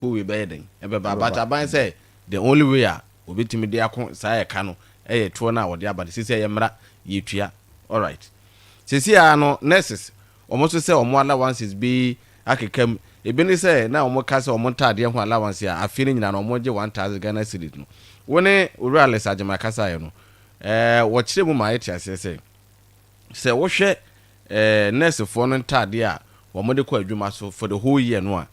who we bedding. But I say the only way will be timid say cano, a 2 hour, the other, she say, Yamra, ye tria. All right. See, I know nurses almost say on one allowance is be I can come. It been say now more castle or monta dear one allowance here. I feeling that on more 1,000 Ghana cedis. When a really Sergeant Macassa, you know, what she will my say. Say, what share nurse for non tadia or medical jumaso for the whole year no.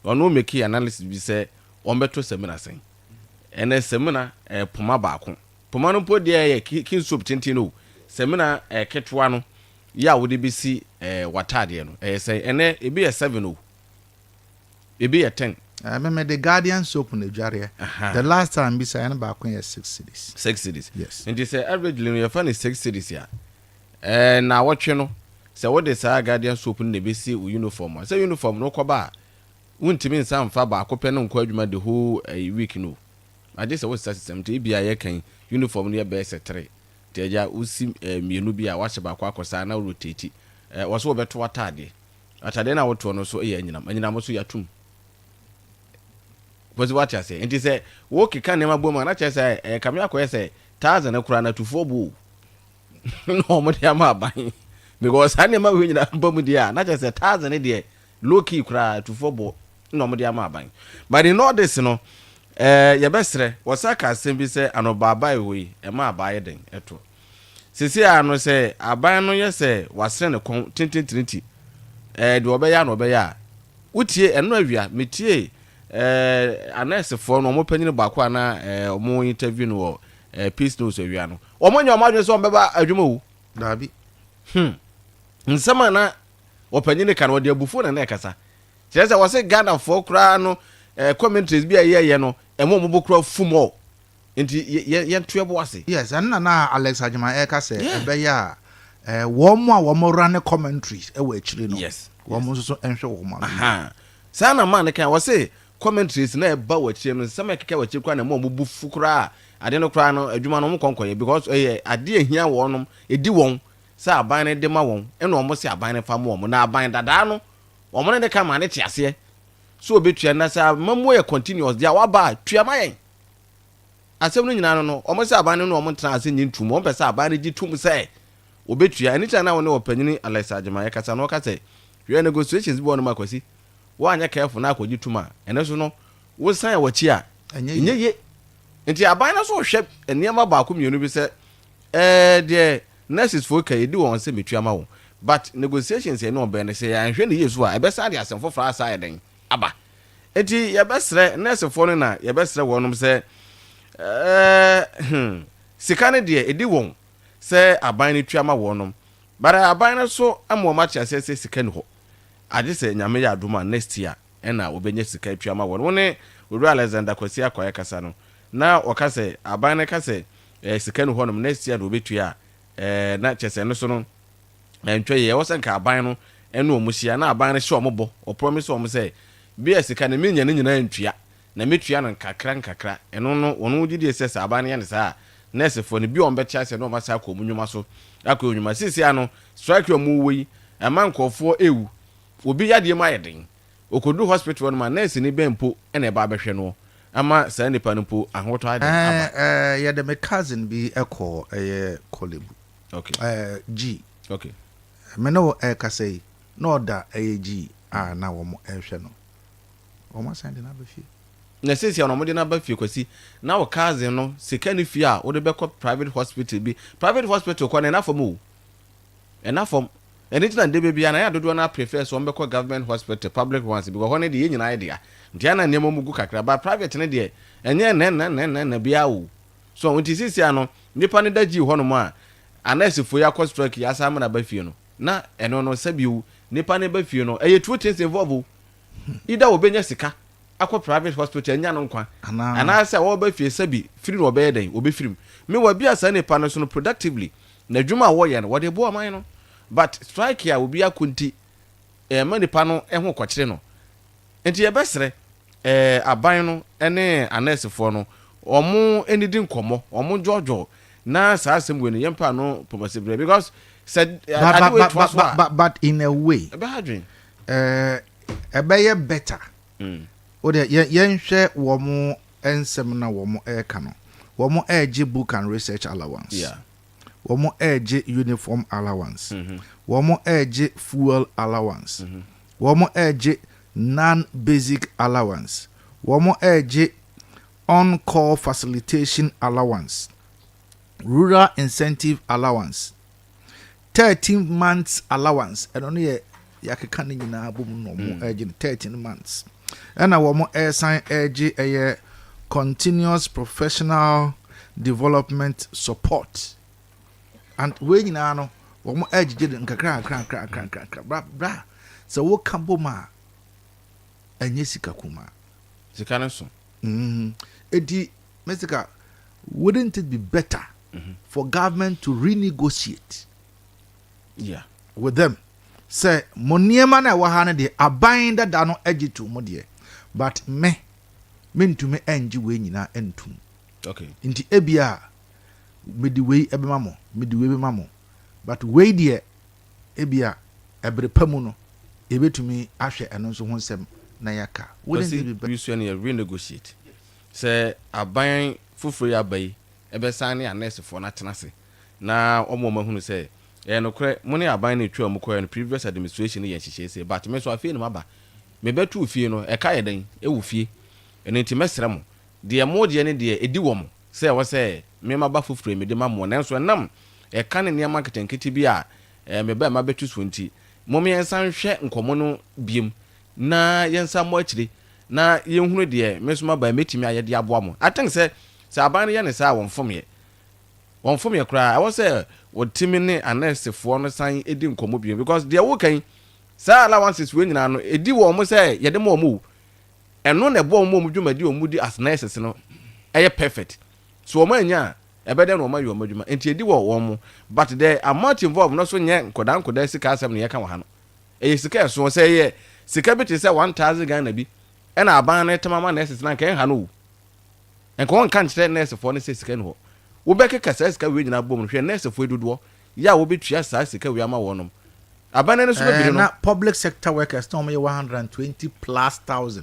Or no make analysis be say on better seminar saying. And a seminar Puma Bacon. Pomano put the king soup tintino. Seminar Ketwano. Ya would be see watadiano. Say, and it be a 7. It be a 10. I remember the Guardian soap on the Jaria. The last time we said about 6 cities. 6 cities. Yes. And they say averagely your fun is 6 cities here. And now what you know? So what they say Guardian soap in the BC uniform. Say uniform no koba. Won't mean some far back open on quadruma the whole week no. I just always system to be a can uniform near base at 3. Teja usi mienubia watch about kwakosa na rotate. Was over to what tardy. At a then I would to so and I'm also your tomb. Was what I say. And he said, walk can never boom and I just say, come here, say, 1,000 a crown to 4 boo. No, what am I buying? Because I never win a bomb, dear, not just 1,000 a day, low key cry to 4 boo. No, what am I buying? But in all this, you know, your best was I can simply say, and no by way, and my buying at all. Sisi I no say, I buy no yes, was sent a tintin, do obey no beya. Utie and no via, metie. Anese for no more penny bakwana more interview no peace news aviano. O mo your madness on beba adwumo dabi. Nsama na openye kan wo de abufu na ekasa. Chese wo se Ghana for kra no commentaries bi aye no emo mo bokra fumo. Nti ye ntoebo wase. Yes, and na Alex Ajima ekase ebeya wo mo a wo mo run commentaries e we chiri no. Yes. Wo mo so enhwe wo ma. Aha. Sana man kan wo se commentaries na eba wachi no sama keke wachi kwa na mo bubu fukura ade no kra no adwuma no mo konkoye because ade ehia wonom edi won sa aban ne de ma won eno omo se aban ne fa mo na aban dada no omo ne ka ma ne tiase so obetua na sa mamu ye continuous dia wa ba tua mayen asem no nyina no omo se aban ne no omo tran ase nyintum omo pese aban ne gitum se obetua eni cha na won ne opanyini Alex Ajima ye kasa no kasa we negotiations bi won makwasi wanya careful na akodi tuma ene so no wo san ya wachi a enye ye nti aban na so hwe enema ba ko mienu bi se de nurses for ka edi won se metua ma wo but negotiations e no be ne se ya hwe ne yesu a e be sa de asem for fra sa eden aba enti ye be sre nurses for no na ye be sre wonom se sika ne de edi won se aban ne tua ma wonom bara aban na so amo ma cha se sika ne ho ade se nyame ya aduma next year ena obenye sika tuama won we Alexander Kwasi akoya kasa no na okase aban ne kase sika no honom next year do betua na chese no so no entwe ye wosenka aban no ena omuhia na aban ne hye omobo o promise om say bia sika ne menya ne nyina ntua na metua no nkakra eno no wono gidi ese aban ne sa nurse for ne bi on be chase no ma sa akomunwuma so akomunwuma sisi ano strike yo mu woyi amankofo ewu obi yade ma yeden okodu hospital no ma nurse ni bempo ena e ba behwe no ama sa nipa no po ahoto ade aba yade me cousin bi ekọ kolebu okay G okay me no kasei no da G na wo mo ehwe no wo ma send na bafie na sisi ono mo de na bafie kwasi na wo cousin no sika ni fie a wo de bekọ private hospital bi private hospital ko na na fom o na fom anything and baby and I do not prefer so mbeko government hospital public ones because one dey nyina idea ntia na nemo mugu kakra ba private ne dey enye na bia wo so unti sisi ano nipa ne daji ho no mo a anasifo ya cost strike ya sam na ba fie no na eno no sabiu nipa ne ba fie no eye two things involve ida obenya sika akọ private hospital enya no nkwa ana say wo ba fie sabi firi no be den obe firim me wa bia sa nipa no so no productively na dwuma wo ye no wo de bo aman no but strike here will be a kunti many pano ho kwakire no enti ye besre aban no ene anese for no omo enidi nkomo omo jojo na sa asem we no yempa no possible because said but in a way be hadwin be better o de yen hwe wo mo ensem na wo mo e ka no wo mo eje book and research allowance yeah wo mo eje uniform allowance wo mo eje fuel allowance wo mo eje non basic allowance wo mo eje on call facilitation allowance rural incentive allowance 13 months allowance and only yakeka ni nyina bom no mo eje 13 months and wo mo sign eje continuous professional development support and we nyina no wo mo eje nkakra bra so wo kambo ma enye sika kuma sika no so edi mesika wouldn't it be better for government to renegotiate with them say moniema na wa ha ne de aban dada no eje to mo de but me ntumi enji we nyina entum okay nti ebia medi we ebema mo medi we bema mo but we de ebia ebrepamu no ebetumi ahwe eno so ho nsem na yaka wouldn't it be better you renegotiate say aban fufuro ya bai ebe san ne nurse for na tenase na omo mahunu say no kre mo ne aban na twa mo koy no previous administration ye hihye say but me so afie no maba me betu fie no e ka ye den e wu fie eno nti mesra mo de mo de ne de edi wo mo say wo say me maba fufuro me de ma mo na so nam e ka ne niam ketenkete bi a me ba ma betu so nti mo me ensan hwe nkomo no biem na yensa mo akire na yenhunu de me so maba metimi aye de aboa mo I think say aban ye ne say won fom ye kra I was say wotimi ne anesefo no san edi nkomo biem because de wo kan say allowances we nyina no edi wo mo say ye de mo mo eno na bo mo dwumadi o mu di as nurses no eye perfect so o ma nya ebede no o ma yo madwuma enti edi wo mo but the amount involved no so nye nkoda sika asem ne ye kan wa ha no eye sika so say ye sika bi te say 1000 Ghana bi e na aban na temama nurses na kan ha no enko won kan kire nurse fo ne say sika no wo be keka say sika we nyina bom hwe nurse fo edudo ya wo betua sa sika we ama wonom aban na so be bi no na public sector workers no me 120,000+.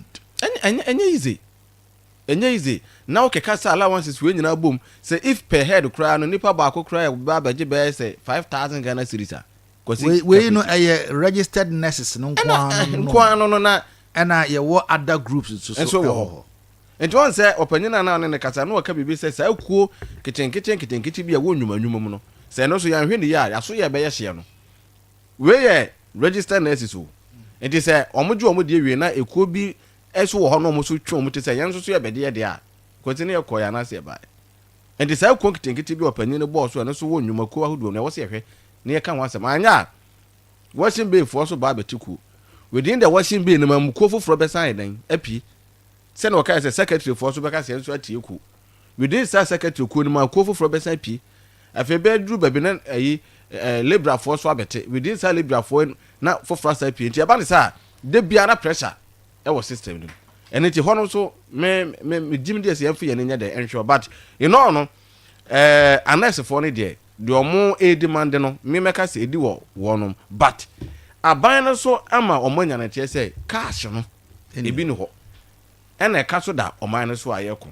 Enye easy now keka sa allowances we nyina bom say if per head kra no nipa ba akokra ba baje be say 5,000 Ghana cedis we no registered nurses no kwa no na ana ye wo other groups so wo enti won say opanyina na ne kasa no ka bibi say sa kuo kitenkete bi a wo nwumanwum mu no say no so yan hwe ni ya so ye be ye hye no we ye registered nurses o enti say omoju omode wie na ekuo bi eso wo ho no mo so twa omo te say yan so ye be de a kwoti ne ye koya na say ba enti say kuo kitenkete bi opanyina bo so no so wo nwumakuo ahodo no wo se hwe ne ye kan wasem anya washing bay for so ba betiku within the washing bay no mamuko foforo be san den api se na okai se secretary for so be ka se nso atieku within sa secretary ku no mamuko foforo be san api afi be dru baby na ayi libra for so abete within sa libra for na foforo sa api nti aba ne sa de bia na pressure e wo system no ene ti hono so me jim de se yamfi ye nya de ensure but you know no anase for ne de omo e demand no me meka se edi wo wonom but aban no so ama omanya na tie say cash no ebi ni ho ena ka so da oman no so ayeko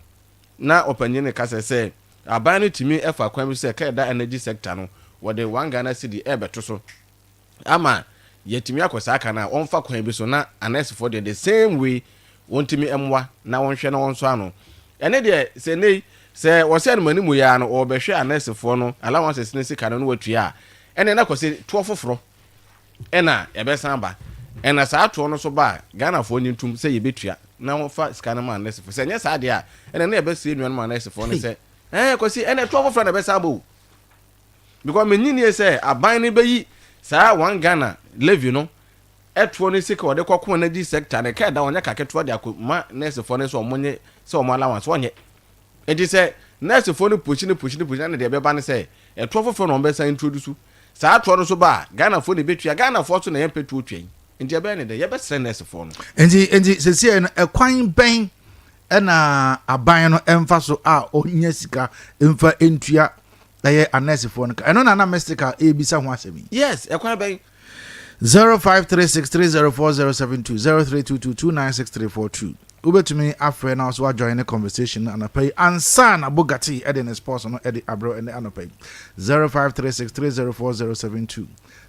na opanyine ka se aban no timi efa kwan bi se ka da energy sector no wo de 1 Ghana cedi e beto so ama yetimi akosa aka na onfa kwan bi so na anese for the same way wontimi emwa na wonhwe na wonso ano ene de se nei se wo se no manimu ya no obehwe anesefo no allowances ne sika no watua ene na kwose to foforo ena ebesan ba ena sa to no so ba Ghana fo nyintum se yebetua na wofa sika no ma anesefo se nya sa de a ene na ebese enuan ma anesefo no se kwose ene to foforo na ebesan ba o because menyini se aban ne bayi sa 1 Ghana levy no etwo ne sika ode kokko na di sector ne ka da wonya kaketo de akoma anesefo ne so omonye se omo allowance wonye enti se nurse phone push na de be ba ne se eto fofo no be san introduce sa ato no so ba Ghana phone betua Ghana phone so na yempetu otwan enti be ne de ye be sre nurse phone enti se se ekwan ben na aban no emfa so a onya sika emfa entua eye nurse phone ka eno na mestika ebisa ho asemi yes ekwan ben 0536304072 0322296342 Ubetumi afre now so join the conversation and pay ansa na Bugatti edi ne sports no edi abro ene anopay 0536304072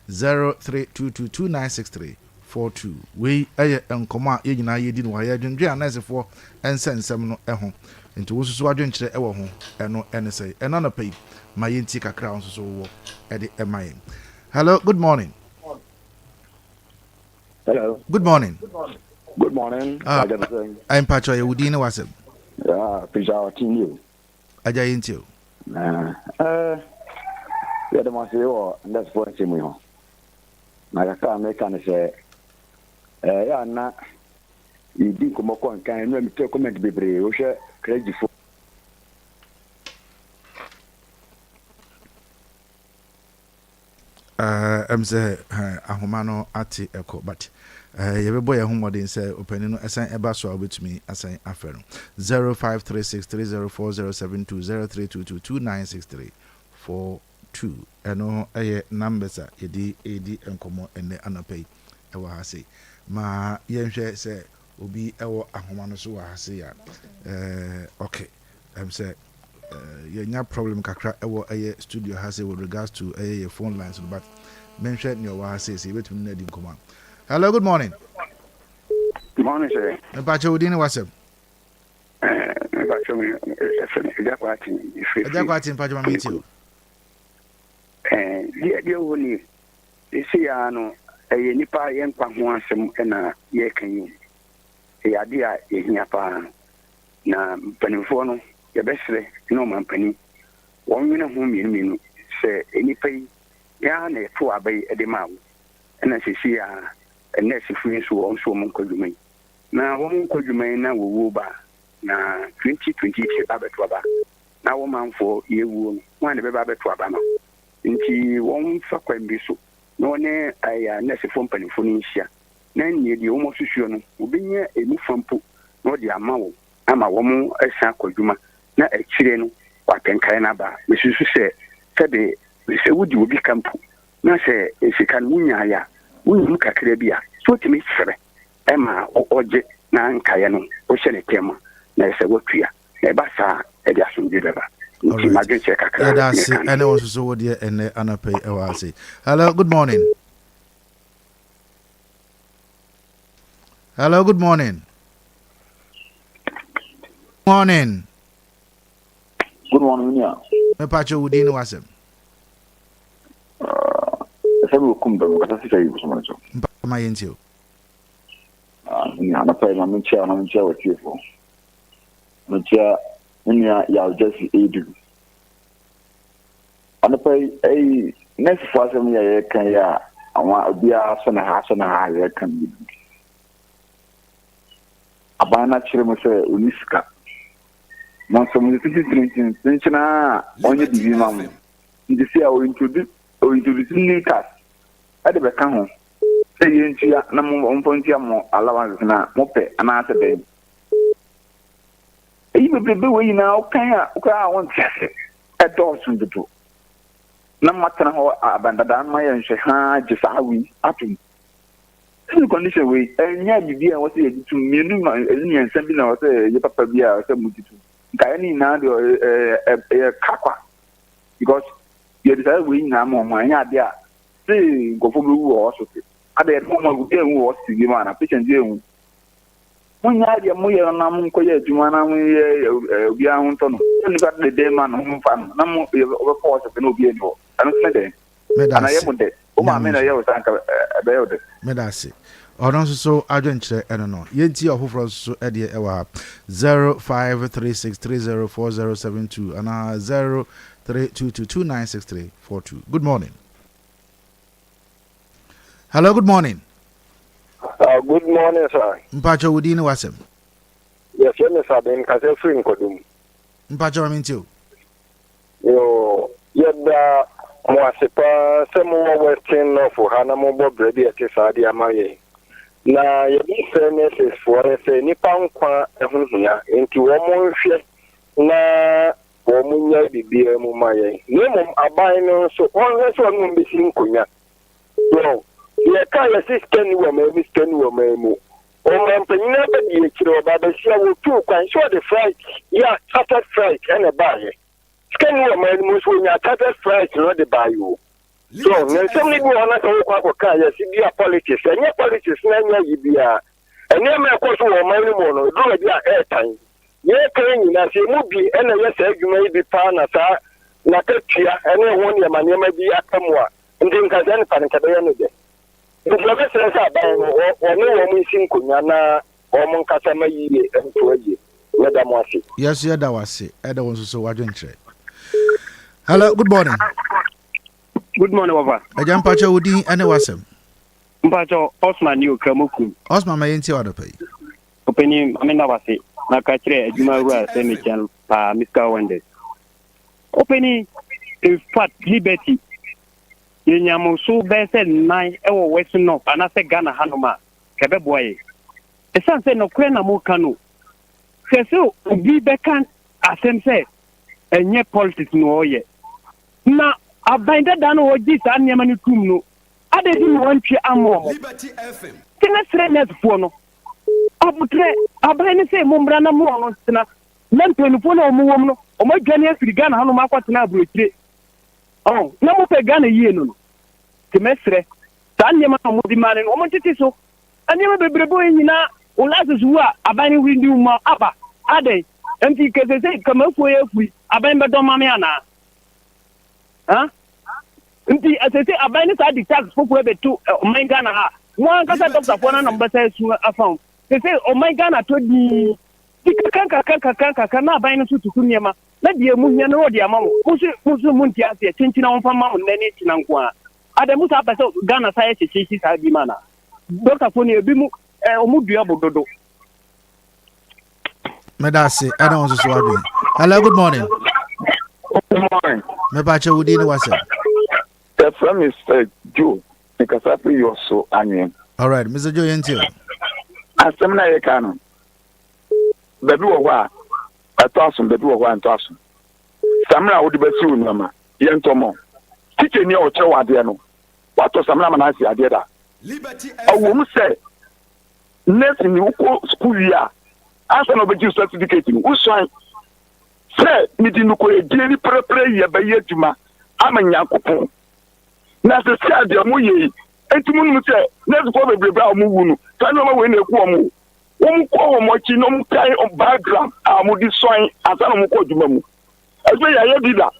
0322296342 we eye enkoma ye nyina ye di no ya dwendwe anasefo ensensem no eho nti wo so adwenkyere ewo ho eno ene sei eno anopay ma yenti kakra on so wo edi emaye. Hello, good morning. Hello. Good morning. Good morning. I'm Pacho Udine Wasem. Yeah, Pija you. Aja into. Yeah, the Masio, that's what I'm saying. I can't make any say, yeah, not you didn't come up and can let me take comment be brave, crazy for. I'm say, Ahumano Ati Echo, but. Every boy a home say opening no assign eba so with me assign afero 0536304072 eno numbers a edi enkomo ene anapay ewa ha say ma yenhwe say obi ewo ahoma no so wa ha say ya okay say yenya problem kakra ewo studio ha say with regards to phone lines but mention your wa ha say betumi na di nkoma. Hello, good morning. Good morning, sir. Pacho Udine Wasem. Pacho, Jaquatin, Pacho, I meet you. Dear Winnie, this year, a nipa young Pahuasem and a year can you. A idea is near Pan. Na Penifono, your best no man penny. 1 minute whom you mean, say, any pay, yarn a poor bay at the mouth. And as you see, and next friends who also Monkodumay. Now, one Kodumay now will ba na 2020 Babetwaba. Now, 1 month for year one, one of Babetwabama. Inti one fuck and be so. No one a nest from Peniphonesia. Then ye the almost sure will be near a move from Poo, no the amount. I'm a woman a Sakoduma, not a chileno, what can Kainaba, Mrs. Say, Sabe, we say, would you become Poo? Na say, if you can win ya. We look at Caribbean, so to me, Emma or Jet Nan Kayano, Ocean Tema, there's a work here, a bassa, a Jason Deliver. That's it. And also, dear, and Anapay Awasi. Hello, good morning. Hello, good morning. Morning. Good morning, yeah. My Pacho Udine Wasem. Will come back because I say you so much. My into. I'm afraid I'm in chair with you for. My chair, in your just aid. I'm afraid a next for me, I can, I want to be a son of half and a half. I can be. A banachir must say, Uniska. Monson with 50 drinking, only the imam. In the sea, I will introduce new cast. I the become say you no more allowance na mope and answer them. Even the way now can I want a door soon to do. No matter how abandoned my and she had just how we up in the condition we and yeah, you was to me and something I was a papa beer or some multitude. Any now a capa because you decide we now more my idea. See, go for blue also. At the moment, we didn't watch the man, a pitch and deal. One idea, Moya, Nam, Koya, Jumana, we are on Tono. You got the day man, home fan, no more over course of no be able. I don't say that. And I am dead. Oh, I mean, I was about it. Medasi. Or also so adventure, I don't know. Yenti or who for us so Eddie Ewa 0536304072 and 0322296342. Good morning. Hello, good morning. Good morning, sir. Mpacho Udine Wasem. Yes, yes, I've been free in Kodum. Mpacho Aminto. Yo, yet, Mwasipa, some more Western for Hanamo Bob Ready at Sadi Amaye. Na yɛbi fairnesses for sɛ nipa nkwa ɛho hia nti wɔn nhwɛ na wɔn nya biribiara mu ma yɛn na mmom aban no nso wɔnhwɛ sɛ wɔn mbɛsi nkonya so yɛka yɛsi scan wɔ ma mu scan wɔ ma mu Omampanyina ba di ekiro ba ba sia wo tu kwan so the fright ya chartered fright and a buy. Scan wo man mo so nya chartered fright no the buy you. So na somebody go on to kwa kwa ya si dia politics. Anya politics na nya yibia. Anya me ko so wo man mo no do dia airtime. Ye kan nyina se mu bi na ye sa adwuma yi bi pa na sa na katua ene ho ne manema bi akamwa. Ndi nkazan pa nka be ya no de. The professor said, "I know woman sing kunyana, woman kasama yi entoye." Madam Wasi. Yes, yeah, that was it. I don't want to say what you say. Hello, good morning. Good morning, Papa. I jump at your woody and it was him. Mpacho Osman you Kamuku. Osman, my auntie, what to pay. Opening, I mean, I was it. Nakatre, Juma, Semican, Mr. Wendes. Opening, in fact, liberty. Yenyamu so bese nine ewo western north and I say Ghana Hanoma Kebe boy. The son said no kwena mo kanu. So be bekan asem say enye politics no ye. Na abinda dan o ji sa nyama ni tum no. Ade di won twe amo. Liberty FM. Tina srenet fo no. Abutre abine say mo mbra na mo no tina. Na mpanyinfo na omo wom no. Omo dwane afiri Ghana Hanoma akwatena aburochire. Oh, na mo pe Ghana yie no. Temesre. Tanyema mo di mane no mo titi so. Anyema bebrebo nyina o lasu a abani windi uma aba. Ade, enti kese se kamafo ye fui. Abani be don mame ana. Ha? Enti asese abani sa di tax fofo be tu o man Ghana ha. Wan kasa doctor fo na number say su afan. Sese o man Ghana to di kanka na abani su tutu nyema. Na die mu hia no de ama mo musu munti ase tintina won fa ma mo nani tina nko a ade musa pese Ghana sai chichi sa bi mana doctor fo ni ebi mu omudua bododo Medasi I don't want to swallow. Hello, good morning. Good morning. Me bache wudi ni wase. The from is Joe. Because after you so onion. All right, Mr. Joe Yentio. Asem na ye kanu. Bebi wo wa atwasun bebi wo wa atwasun. Samra wo de besi wo nyama. Ye ntomo. Tike ni o che wade no. Wato samra ma na asi ade da. Liberty. Awom se nesi ni uko school ya. Asa no be certificate ni. Usan. Se ni di nuko e di prepare ye be ye djuma. Amanya kopon. Na se se ade mo ye. Entimu nu se nesi ko be brebra o mu wunu. Tanu ma we na eku o mu. Ko mo chi no mu kai on background amudi soin asana mu ko djuma mu. Egbe ya ye bida.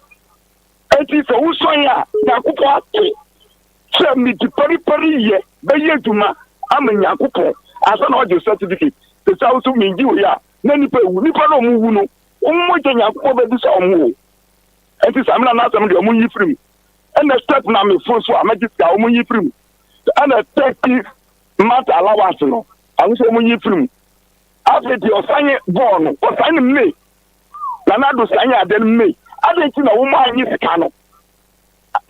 Enti so wo soin ya na kupo ate. Se mi di pari ye be ye djuma amanya kupo asana o je certificate. Se sa wo so mi nji wo ya na nipa wu nipa no mu wu no. Mo je nya kupo be bi so mu. Enti samna na asam de mo yi frim. And the step na me fun so amagista o mo yi frim. And the tech mat allowance no. Awu so mo yi frim. After the Osanye born, Osanye me. Lanado Sanya then me. I didn't know woman is cano.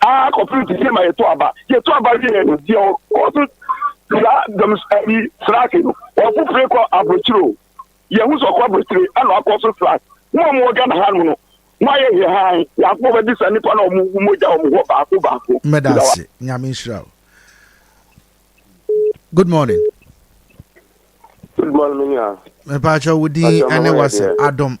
Ah, complete to see my toaba. Your toaba is your also them slacking or who break or abrochro. Yamus or quabritry and our course flat. No more than Hanuno. My high, Yapo, this and Nippon or Muja. Medasi, Yamishrao. Good morning. Good morning, yeah. Me bache wudi and it was Adam.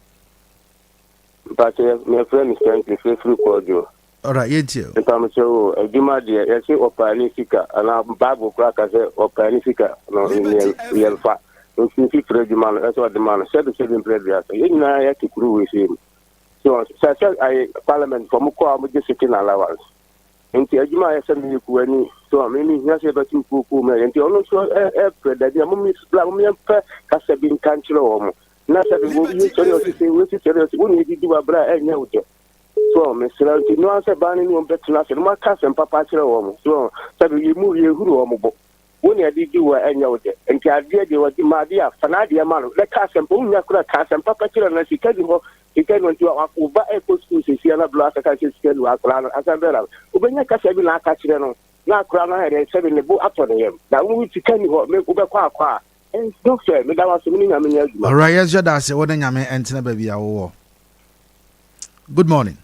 But my friend is trying to say through cordial. All right, Yentio. And I'm sure a Juma dear, I say Opanifica, and our Bible crack as a Opanifica, no, in Yelfa. No, since Fredman, that's what the man said, the same prayer. You know, I had to crew with him. So, I Parliament from Mukwa, with the sitting allowance. And the Juma, I send you any. So I mean, yes, but you man, and the only so that the mummy is black, me and has been cancer. Not that we will use serious, we need to do a bra and no. So, Mr. No answer banning on better nothing. My cousin, Papa, so you move your who when you did do a no, and the idea you were the Madia, Fanadia man, the cousin, Punya, cousin, Papa, and she can go. You can went to our Uba Echo School, Siena Black, I can schedule our plan as a better. Ubena Casabi la Cachino. Na krana here 7 le bo after them that we to can you make uber kwa and doctor me that was meaning I mean all right yes jada say what nyame entina ba bia wo good morning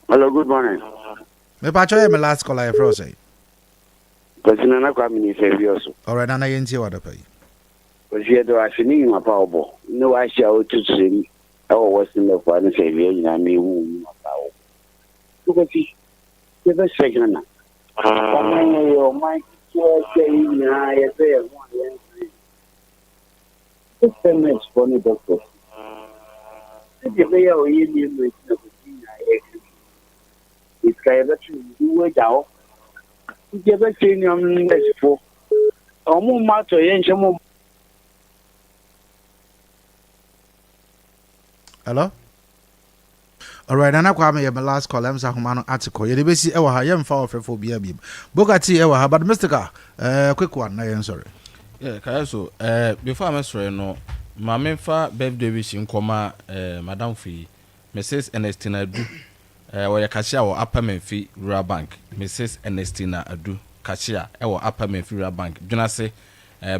Hello, good morning. Me pa choye me last call I fro say. Kwasina na kwa mini sevioso. Alright, na yenti wada pay. Kwasi do afini ma pa obo. No wa sha otutsiri. Awo wasi me kwa na sevio na me wu ma pa obo. Kwasi. Ke ba segana. Kama yo mai ke na ya te mo ya. System for the doctor. The way you use the it's kind of do it out. You get a senior for a more matter, and Hello? Alright, and I come here my last call. I'm Sahumano article. You did see our young foul for BM. Bogati, our but Mr. Car, quick one, I am sorry. Yeah, Kayaso, before I'm sorry, no, my memfa birthday wish in coma, Madame Fee, Mrs. Ernestina Adu, where cashier or upper Menfi Rural Bank, Mrs. Ernestina Adu, cashier, or upper Menfi Rural Bank, Jonase,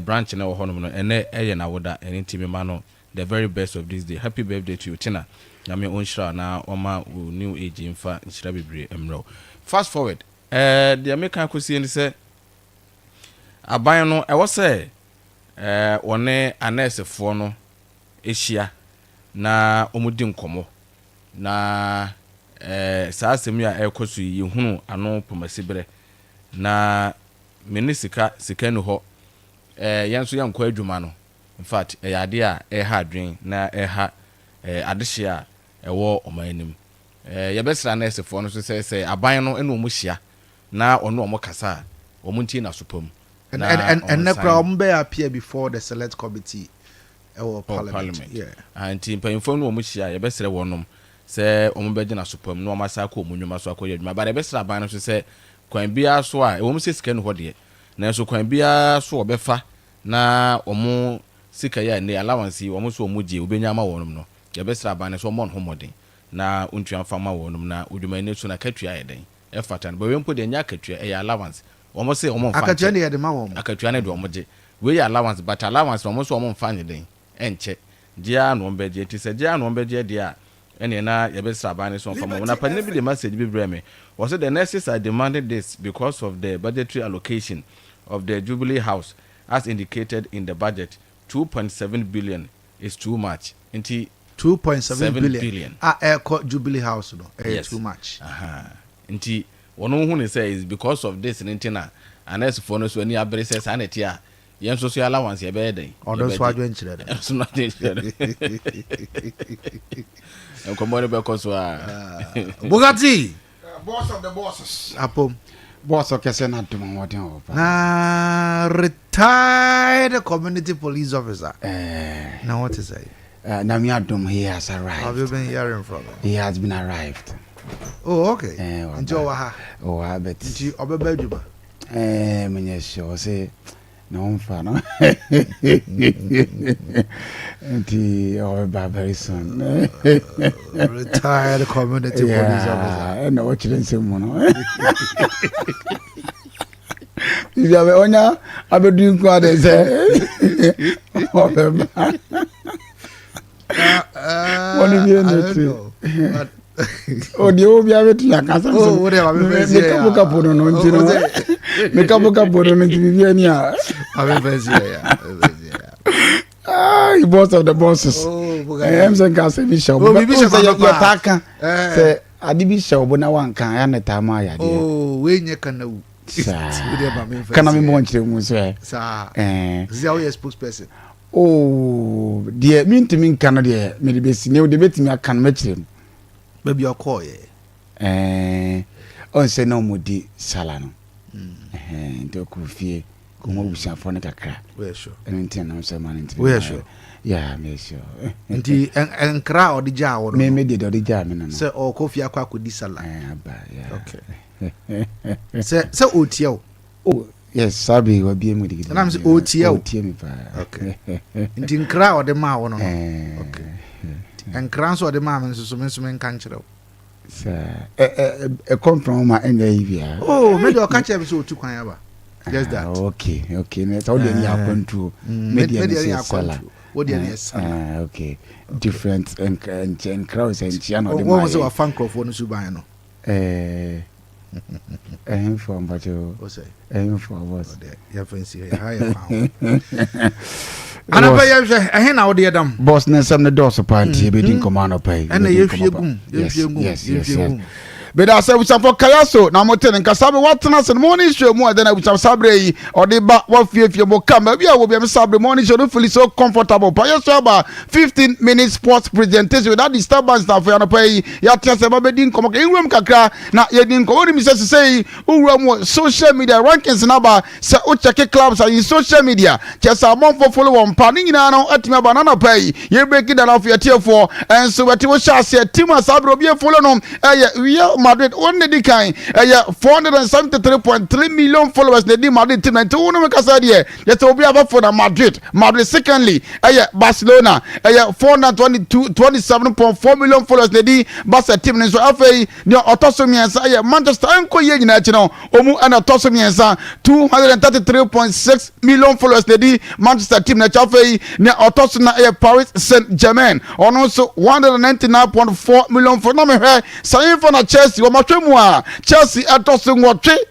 branch in our home, and I would and intimate mano, the very best of this day. Happy birthday to you, Tina. I mean, on shra now, Oma, new age in fa, Shrabby Emro. Fast forward, the American cuisine said, aban no e wo se one anesefo no ehia na omudi nkomo na saa asem ya ekoso yi hunu ano pomasibre na menisika no ho yenso yankɔ adwuma no in fact yade a ha adwen na ha adehia ɛwɔ ɔmanim yɛbɛsra anesefo no so sɛ aban no ene omu hia na ɔno omu kasa omunti na sopam. And the problem be appear before the select committee or parliament. Yeah. And team pay for no mushia, you best one them. Say, Ombedina Supum, no Masako, Munumaso, but the best rabbi to say, Queen Bia Swa, almost say scan what ye. Now so Queen Bia Swa Befa, na Omo Sikaya and the allowance, almost Muji, Ubenyama one no. The best rabbi is one homoding. Na Untrian Farmer one na, would you manage to a catria day? Effort and but we put the yakatria a allowance. Almost say almost Akatwani the mawom. Akatwani do omoje. We allowance but allowance almost almost fine den. Enche. Dia no mbeje ti se dia no mbeje dia. Ene na ye be srabane so from na pa bi the message bi breme. Was the nurses are demanding this because of the budgetary allocation of the Jubilee House as indicated in the budget. 2.7 billion is too much. Inti 2.7 billion. Jubilee House no. Yes. Too much. Inti one who say is because of this ntina unless for no so any abere says anetia yen so allowance ye be den on those who are doing children so not en komore be ko so Bugatti Boss of the bosses. apom Boss of Kesen had to what you retired community police officer. Now what is it? Namiadum, he has arrived. Have you been hearing from him? He has been arrived. Oh, okay. Enjoy ha. Oh, I bet. Did you obey you? When sure say no fun. And he very soon. Retired community police officer. I know what you didn't say, Mono. If you have a owner, I'll be doing quite as what if you know? Oh, the old Yavet Yakasa. Oh, whatever. Make a book on make a book up on Vienna. You boss of the bosses. Oh, I am saying, Bishop. Oh, Bishop, say, I did be show, but no one can and the time I had. Oh, when you can know. Can I be more to say, sir? Is our spokesperson. Oh, dear, mean to me, Canada, maybe see no debating. I can match him. Maybe your call, on say no more di salano. Do coffee, come over some phone at a crack. We're sure. And intend on some money. We're sure. Yeah, me sure. And crowd the jar, maybe the jam, sir, or coffee a quack with this salad. Okay. So, Otio. Oh, yes, Sabi will be with it. And I'm Otio. Okay. In crowd the ma one. Okay. And crowns or the mammas so many country. A compromise my NAV. Oh, maybe I'll catch episode 2 Kayaba. Just that. Okay, that's all they happen to media seller. What do you say? Okay, different and crowds and Chiano. What was our fan club for Subano? From but you What's it? From was Yeah, fancy. And I hear now, dear dam. Boss Nelson the doors upon beating command of pay. And Yes. But I said we shall for Kayaso, now Moten and Kasabi, what us and morning show more than I would have Sabre or the back what fear if you will come. Maybe I will be a Sabre morning show, hopefully so comfortable. Payasaba 15 minutes sports presentation without disturbance. Now for pay, Yatas Abedin come in room Kakra, now you didn't go to me say, who social media rankings number, say, Uchake clubs are in social media. Just a month for follow on panning now at my banana pay. You break it down off your tier 4 and so what you shall say, Tima Sabro be a follow on. We are Madrid only the kind 473.3 million followers the Madrid team and 2 make us idea that will be about for Madrid secondly Barcelona 427.4 million followers the Barca team and so after the autosomy and Manchester Anko Yen National Omu and autosomy and 233.6 million followers the Manchester team and Chafe near autosomy Paris Saint-Germain on also 199.4 million for no saying for Chelsea Chelsea atoso ngotwe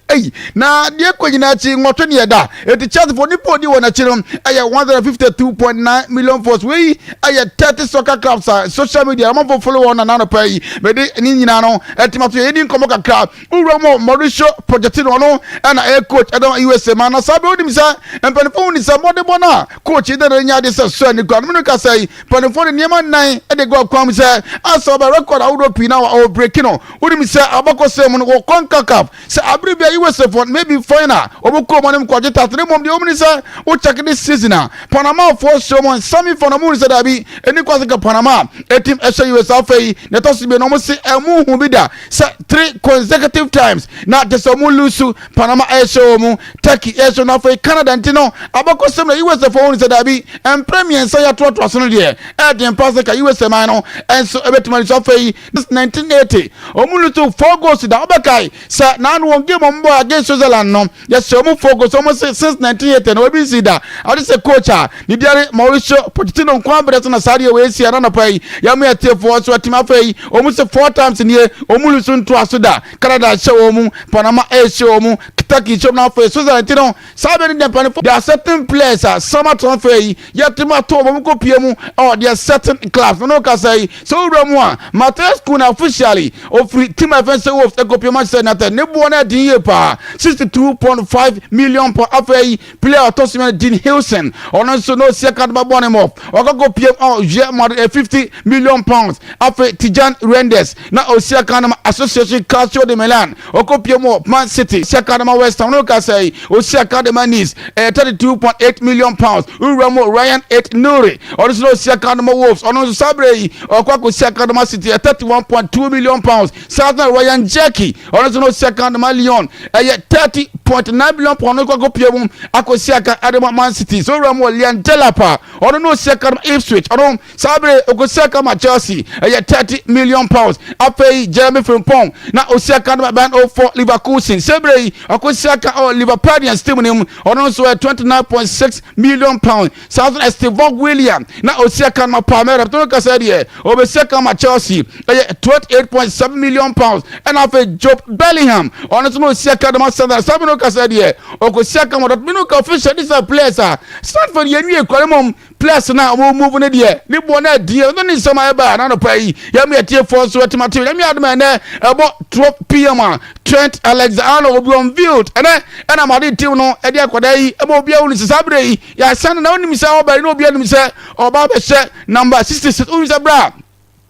na die kwanyina chi ngotwe ne da eti Chelsea for nipo di wona chi no 152.9 million followers we 30 soccer clubs social media am for follow on na pay be di ni nyina no etimato ye di nkomo kakra uromo Mauricio Pochettino no na coach Adam USA man na sabe odi misa empanifo ni sa mode bona coach de nya de se so ni kwa no ka say panifo ni niam nan de go kwam say aso ba record awdo na o break no odi misa abako say mo no konka cup say abribia USA for maybe final oboko mo nem kwaje tatre mom de omni say o check this season Panama for show mo semi for no mo say da bi eni kwase ka Panama team SA USA fei ne to se be no mo say emu hu bi da say 3 consecutive times na de so mo lose Panama show mo Turkey show na fei Canada ntino abako say na USA for mo say da bi en premier say ya to so no de dem pass ka USA man no en so ebetima so fei this 1980 omulutu 4 goals da obekai sa na no game mbo against Switzerland no yes so mu 4 goals almost since 1980 no obi see da I say coach ni diare Mauricio Pochettino nkwa bere na sare we esi na pai ya mu ete for so team afei omu se 4 times ni omulutu nto asoda Canada show mu Panama show mu Turkey show na afei Switzerland no sabe ni dem pan there are certain players summer transfer ya team ato mo ko pie mu or there are certain clubs no ka say so ramu Matescu na officially Ofori team offense wolf ekopie Manchester United ne bo na din ye pa 62.5 million per afei player Tosman Dean Hilson ono so no second ba born him off okopie je 50 million pounds afei Tijan Rendes na Osiaka Association Calcio de Milan okopie mo Man City second ma West Ham no ka say Osiaka de Manis 32.8 million pounds Uramo Ryan 8 Nuri ono so Osiaka ma Wolves ono so Sabre okwako Osiaka de Man City 31.2 million pounds Southern Ryan Jackie ono so no second ma Lyon 30.9 million pounds okwako piemu akosiaka Adama Man City so Uramo Lian Delapa ono no second Ipswich ono Sabre okosiaka ma Chelsea 30 million pounds afei Jeremy Frimpong na Osiaka ma Band for Leverkusen Sabre okosiaka Liverpoolians team nim ono so 29.6 million pounds Southern Steve William na Osiaka ma Palmeiras to ka say there obesiaka ma Chelsea 28.7 million pounds and afei Job Bellingham ono so Osiaka ma Southern Sabe no ka say there okosiaka ma Dortmund ka official this players start for the new equality players na mo move ne there ni bo na die no ni sama e ba na no pai ya me tie for so timati ya me adama na about 12 pm Trent Alexander obi on field and am ade team no e dia kwada yi e obi a woni Sabre yi ya san na woni mi say oba no obi a ni say oba be she number 66 woni say bra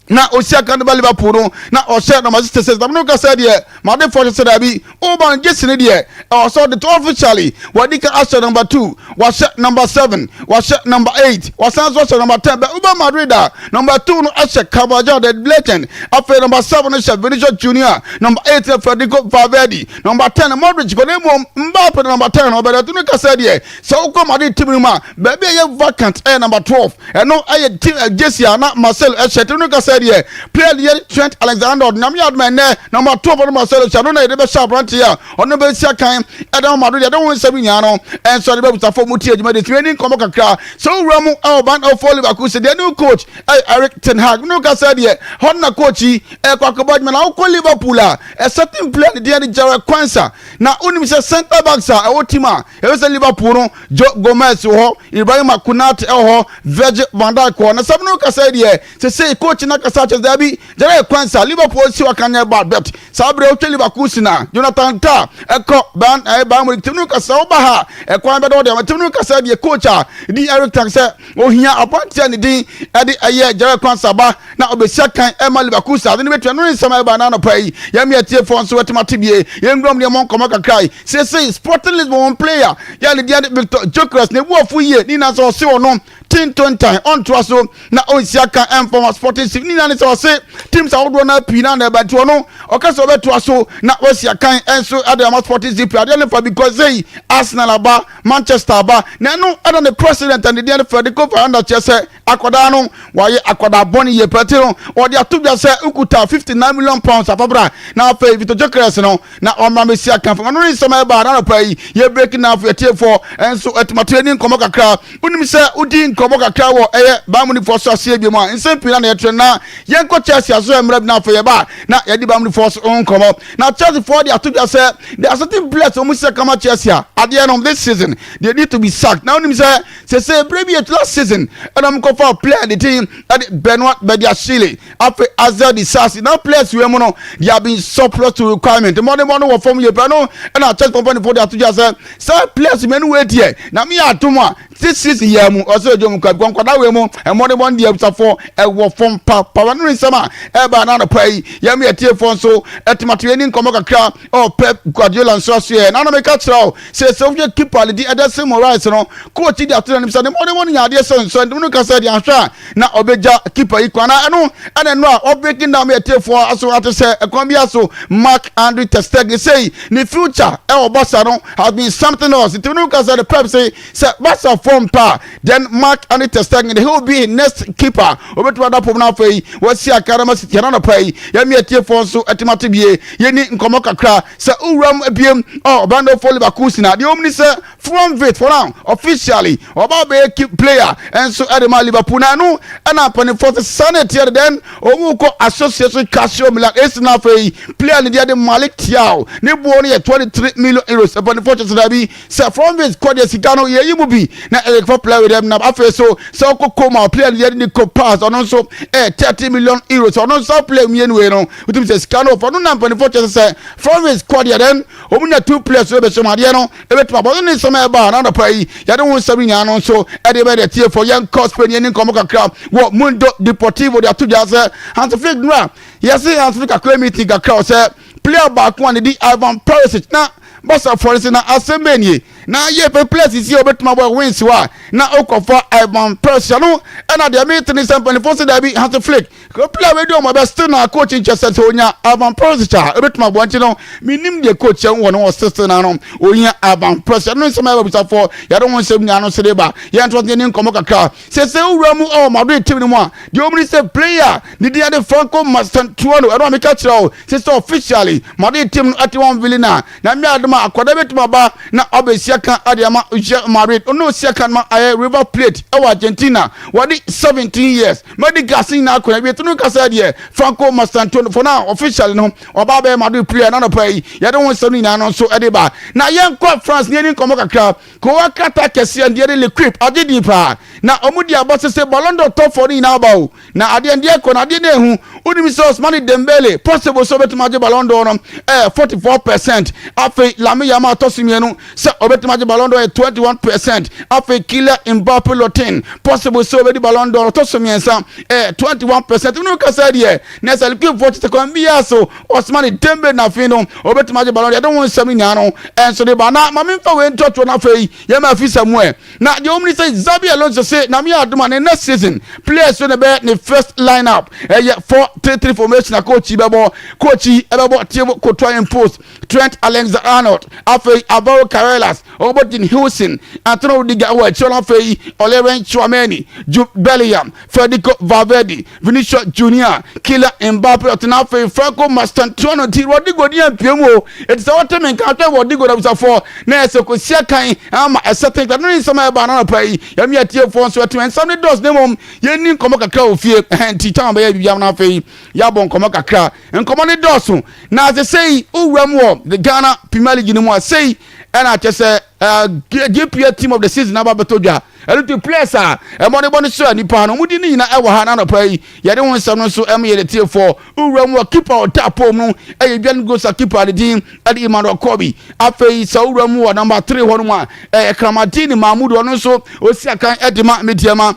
na Osiaka de Liverpool no na o share number 66 but no ka say there ma de for say that be o ban just ne there o so the officially what dika asher number 2 was number 7 was number 8 was also number 10 but Uber Madrid number 2 no asher Carvajal the blatant after number 7 no Vinicius Junior number 8 Federico Valverde number 10 Modric go name Mbappe number 10 no but no ka say there so come Madrid team ma baby vacant number 12 and no team Jesse na Marcel asher no ka say here. Player the Trent Alexander, Namia man there, number 2 for myself. I don't know the sharp run here. On the best time, I don't Madrid, I don't want Sabiano, and so the Babuta for Mutia, the training Komaka. So Ramu Alban of Folibakus, the new coach, Eric Ten Hag, no Casadia, Honna Coachy, Kwakabadman, I'll call Liverpool, a certain player, the Jara Kwanza. Now, only Mr. Center Baxa, Otima, it was a Liverpool, Joe Gomez, Ibrahim Kunat, Virgil van Dijk, and some no Casadia, to say coach Nakasacha Debbie, Jara Kwanza, Liverpool, Siwakanya Barbet, Sabre Liverkusina, Jonathan Ta, Eko Ban, Bam, Tunuka Saubaha, a Kwambado, Tunuka Sadia, coach, the Eric Tansa, oh, here, upon Tianity, Eddie Ayer, Jara Kwansaba, now be second Emma Liverkusa, then we turn some banana pay, Yamia Tiafon, Swetamatibi, Young Grom, Yamon Komaka Cry, say, Sporting Lisbon player, Yali Victor Jokers, ne war for ye, Nina so no. 10-20 on to us na Osiaka and from Sporting Nina is say teams are run up Pina but to no okaso be to us na Osiaka and so other Sporting Zip because they Arsenal aba Manchester aba na no other the president and the for the cover under chese Akwadano why Akwada Boni ye petino or they are to just say ukuta 59 million pounds afabra na pay Victor Jokers no na on Mesiaka from no some aba na pay ye breaking now for tier 4 and so at my training komaka kra unim say udin Koboka Kawo, Bamuni for Sassiabima, and Saint Pilan Etrena, Yanko Chelsea as well, now for your bar. Now, Eddie Bamuni Force own come up. Now, Chelsea for the Atuga said, there are certain players who must come at Chelsea at the end of this season. They need to be sacked. Now, him say, maybe at last season, and I'm going for a player the team at Benoit Bediashile, after Azar the Sassy. Now, players who are they have been surplus to requirement. The money will form your panel, and I'll check company for the Atuga said, so players men wait here. Now, me at Tuma, this is here, also. Kwada we mo e mo de bon die for e wo fom pa no nsama e ba na no pai ya me tie fon so etimato ni nkomo kakra o Pep Guardiola nso so e na no me ka kira say so we keep all the Ederson Moraes no coach di atuna nimsa de mo de won nya de so no ka say di ahwa na obeja keeper ikwana eno ene no a breaking down me tie for aso ate say e kon bia so Marc-Andre ter Stegen say the future e o Barca no has been something else it no ka say the Pep say Barca form pa then Marc-Andre ter Stegen he will be next keeper obetu ada pom na fei wasi akarama City na pai ya me tie fon so etimato bie ye ni nkomo kakra se uram abiem bando for Leverkusen the omni say from vet for now officially oba be keep player and so adema Liverpool na no na pani for sanity then omu ko association Casio Milan is na fei player ni de Malik Thiaw ne bo ne 23 million euros upon the fortune that be say from vet ko de sikano ye yimu bi na for play with them na afa so Koma player the co pass on also 30 million euros on also play me anyway no utim say scano for no number for just say from his squad then omuna 2 players we be so ma no e be to about no some ba na no pay ya don sabi nya no so e dey be the tier for young cosplay ni nkomo kakra wo Mundo Deportivo de atu just Hans Flick no yes Hans Flick akwa meeting kakra say player back one the Ivan Perisic na Bossa for instance na asembeni na ye pe place is here betuma boy wins wa na okofa Ivan Perisic no na the meeting is something for say that be Hans Flick ko player we do my best na coach in Chelsea onya Ivan Perisic betuma boy no minim the coach en won assistant na no onya Ivan Perisic no some be for ya don won sem nya no se ba ya ntwa ni nkomo kakra se ura mu Madrid team no mo the only say player the dey Franco Mastantuono I don't make catch say officially Madrid team at 1 Villena na me adama akoda betuma ba na obesi kan Adiama Madrid no second ma River Plate e Argentina what 17 years medical sin na akona be tunu kasa de Franco Mastantuono for now officially no oba be Madrid player na no pay ya don won sanu na no so e de ba na yen ko France ni nkomo kakra ko wakata kese and de l'equipe agidi pa na omudi abose se Ballon d'Or top for na ba o na ade ndie ko na ade na hu uni so Ousmane Dembele possible so betuma je Ballon d'Or 44% afi Lamine Yamal tosimienu se obetuma je Ballon d'Or 21% afi Kylian Mbappé lotin possible so be Ballon d'Or tosimiensa 21% unu ka say there na se looking for to come bia so Ousmane Dembele na fi no obetuma je Ballon d'Or don won sami nya no enso de ba na mame fa we ntoto na fei ye ma fi Samuel na the only say Xabi Alonso say na me aduma ne next season players so be the first lineup 4 4-3-3 formation a coach bebo table Cotoyan post Trent Alexander-Arnold afei Alvaro Carreras Robertin Hilson Antonio Rudiger Chola Fei Oleren Chouameni Jude Bellingham Federico Valverde Vinicius Junior Kylian Mbappe Otena Fei Franco Mastantuono Ti Rodrigo Di Piemo it's a time in Canada Rodrigo that was for na Kosia kan ama a certain that no some banana pay yami atie for so to and some does name yeni nkomo kakra ofie titan ba bia na fei ya bon nkomo kakra nkomo ne doso na as say uwam wo the Ghana Premier League ni mo say and I just say GPA team of the season aba betodwa to players a money so nipa no mudi ni na e wo ha na no pay ye de won sam no so ye de tie for uwam wo keeper o tapom no e bian go sa keeper de din ade Emmanuel Kobi afei sa uwam wo number 3 ho no a Kramatini Mahmoud ono so osi akan edema mediama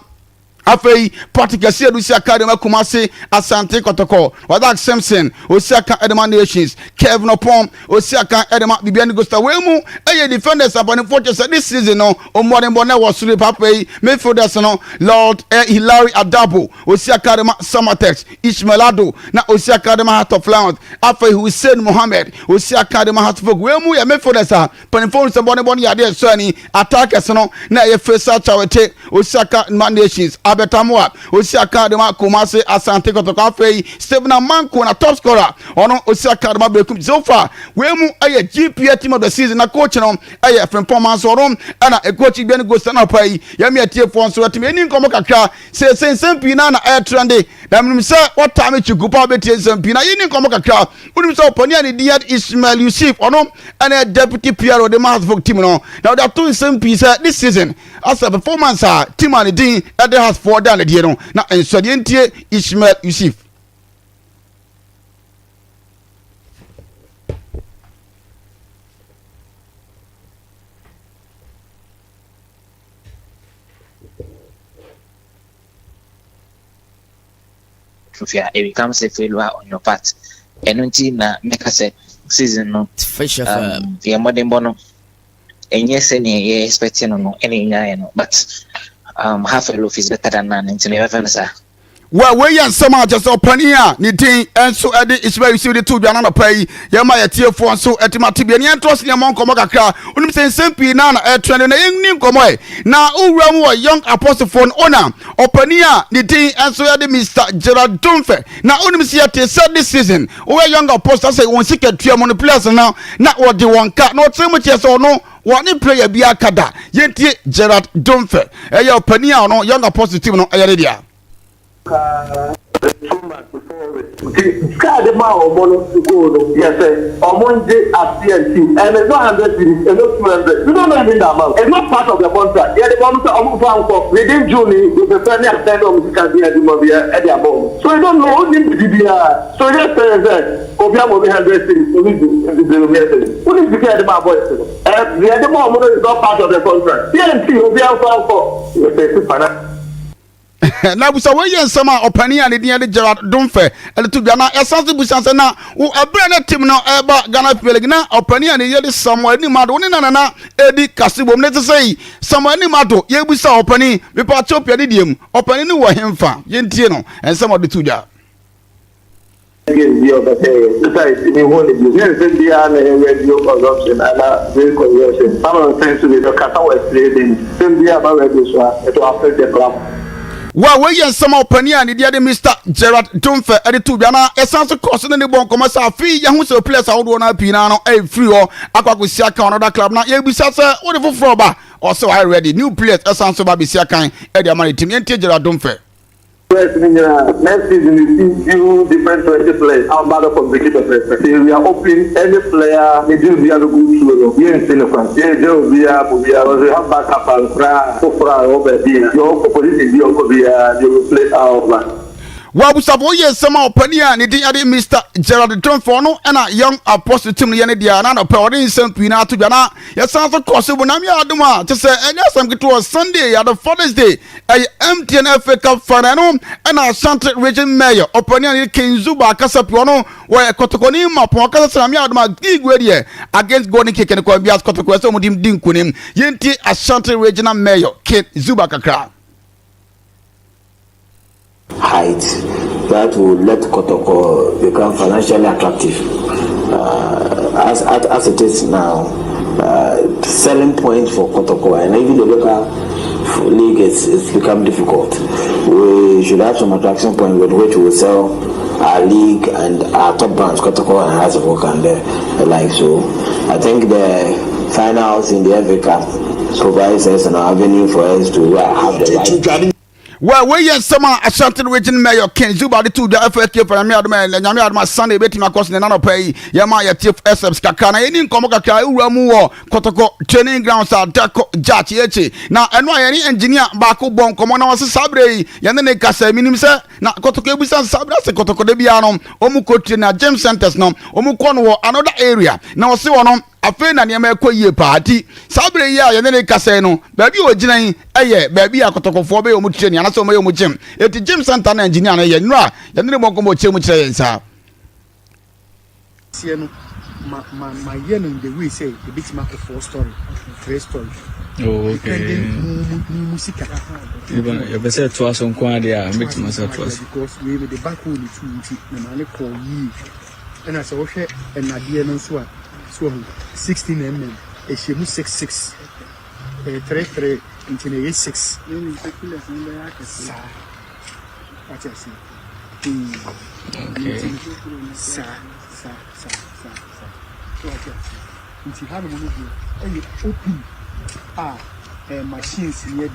afei Patrick Adusi Academy Kumasi Asante Kotoko Wadak Simpson Osiaka Edema Nations Kevin Opom Osiaka Edema Bibiani Gusta Wemu defenders upon fortress this season no omwade mbona wasuri papei midfielders no Lord Hilary Adabo Osiaka Edema Samatex Ishmaelado na Osiaka Edema Heart of Lions afei Hussein Mohammed Osiaka Edema Heart of Wemu ya midfielders panifon mbona yade so ni attackers no na ye Faisal Chawete Osiaka Nations Betamwa Osiaka de Kumasi Asante Kotoko afei Stephen Amanko na top scorer ono Osiaka de Bekum so far we mu aye GPA team of the season na coach no aye performance orom ana a coach bi go stand up ayi yami atie fo so atimi eni nkomo kakra se sempi na air trende na mnim se what time chikupa betie sempi na eni nkomo kakra unim se oponi ani Diad Ismail Yusuf ono ana deputy PR de Masvok team no now that two sempi say this season as a performance team ani din at the house for down the no na ensodientie Ismail Yusuf Sofia, it becomes a failure on your part. Energy na make us a season no. Yeah, modern bono. And yes, any expecting no any no, but half a loaf is better than none. Into never sir. Well, we are so much as opania, knitting, and so Eddie is very suited to Janana pay. Yamaya tier for so at Matibian trust in among Komaka. Unim say Sempi Nana air trending a young Komoy. Now, Uramu, young apostle for honor, opania, knitting, and so Eddie Mr. Gerard Dunfe. Now, Unim Siate said this season, where young apostle say one secret three among the players now, not what they want cut, not so much yes or no. One player be a kada, Yentie Gerard Dunfe. Ayo opania no young apostle team no ayadia. 2 months before it. The man or mono to go, yes, or Monday at CNT, and it's not 100 cities, and not 200. You don't know anything about it's not part of the contract. Yeah, the one for within June, with the friendly extent of musical beer at the above. So I don't know who needs to be so just say that, Obia will be 100 cities, so we do the who needs to get the man voice? The other mono is not part of the contract. CNT will be out for the na busa we yen sama opani ani dia de Gerard Dunfe ele to bia na esanse busa se na wo abre na team no eba Ghana Premier League na opani ani ye de Samuel ni mado ni na edi kasibom ne sei Samuel ni mado ye busa opani me pa chopia ni diem opani ni wo hemfa ye ntie no ensama de to bia again the other day society ni won the business and the radio production and very conversion some of the things to the kata was trading same dia about radio so it will affect the club. Well, we are some opinion, and the Mr. Gerard Dunfe, editor, Jana, a sense of cost in the bon commerce fee, Yahu, so place out one pinano, a free or Aquacusiaka, another club. Now, you be such a wonderful froba. Also, I ready new players, a sense of Babisiaka, and the money team, and Gerard Dunfe. Next season, you see few different players. Our battle from the keeper perspective. We are opening any player. We do be able to go through. Here in Senegal, here we have backup and Ofori over there. Your opposition, you will play out. Wabusabo ye sama opania ni dia de Mr. Gerard Dunfe no na young apostle team ye ne dia na no pe odi nsempui na to bia ye san so cross bu na me adoma te se enya sam gitu Sunday ya the Father's Day MTN FA Cup final no na Asante region mayor opania ni Kenzuba Kasapi no we KOTOKO ni mapo kasa na me adoma gigwe de against Golden Keke ne kwa bia KOTOKO so mudim din kunim ye nti Asante regional mayor Kenzuba kakra height. that will let KOTOKO become financially attractive. As it is now, selling point for KOTOKO and even the local league it's become difficult. We should have some attraction point with which we will sell our league and our top brands, KOTOKO and House of Work and the like. So I think the finals in the FA Cup provides us an avenue for us to have the right. Well, we are some Ashanti region mayor Ken Zuba the two the FA for Yamiadma Sunday betting across the nano pay Yamaya Tiff SFs Kakana in Komaka Uramu KOTOKO training grounds are Dako Jachi. Now, and why any engineer Baku Bon Comona was a Sabre Yanene Kasa Minimsa na KOTOKO Bisa Sabra KOTOKO Debiano Omukotina Gem Centers no Omukonwo another area. Now see one afe na ne ma ye party sabre ya ye ne kase no baabi o ginan eye baabi akotokofo be o mu training anaso o mu gym eti gym center na engineer na ye nura ye ne mo komo che mu kire nsa sie no ma ye no the way say a bit mark for story 3 story okay musika you be say to aso nko ade a bit masa to aso because we the back hole to na ma le call yi and as o hwe enade no so a so 16 mm a shemu 66 33 into 86 what I see okay sa into how many you open machines here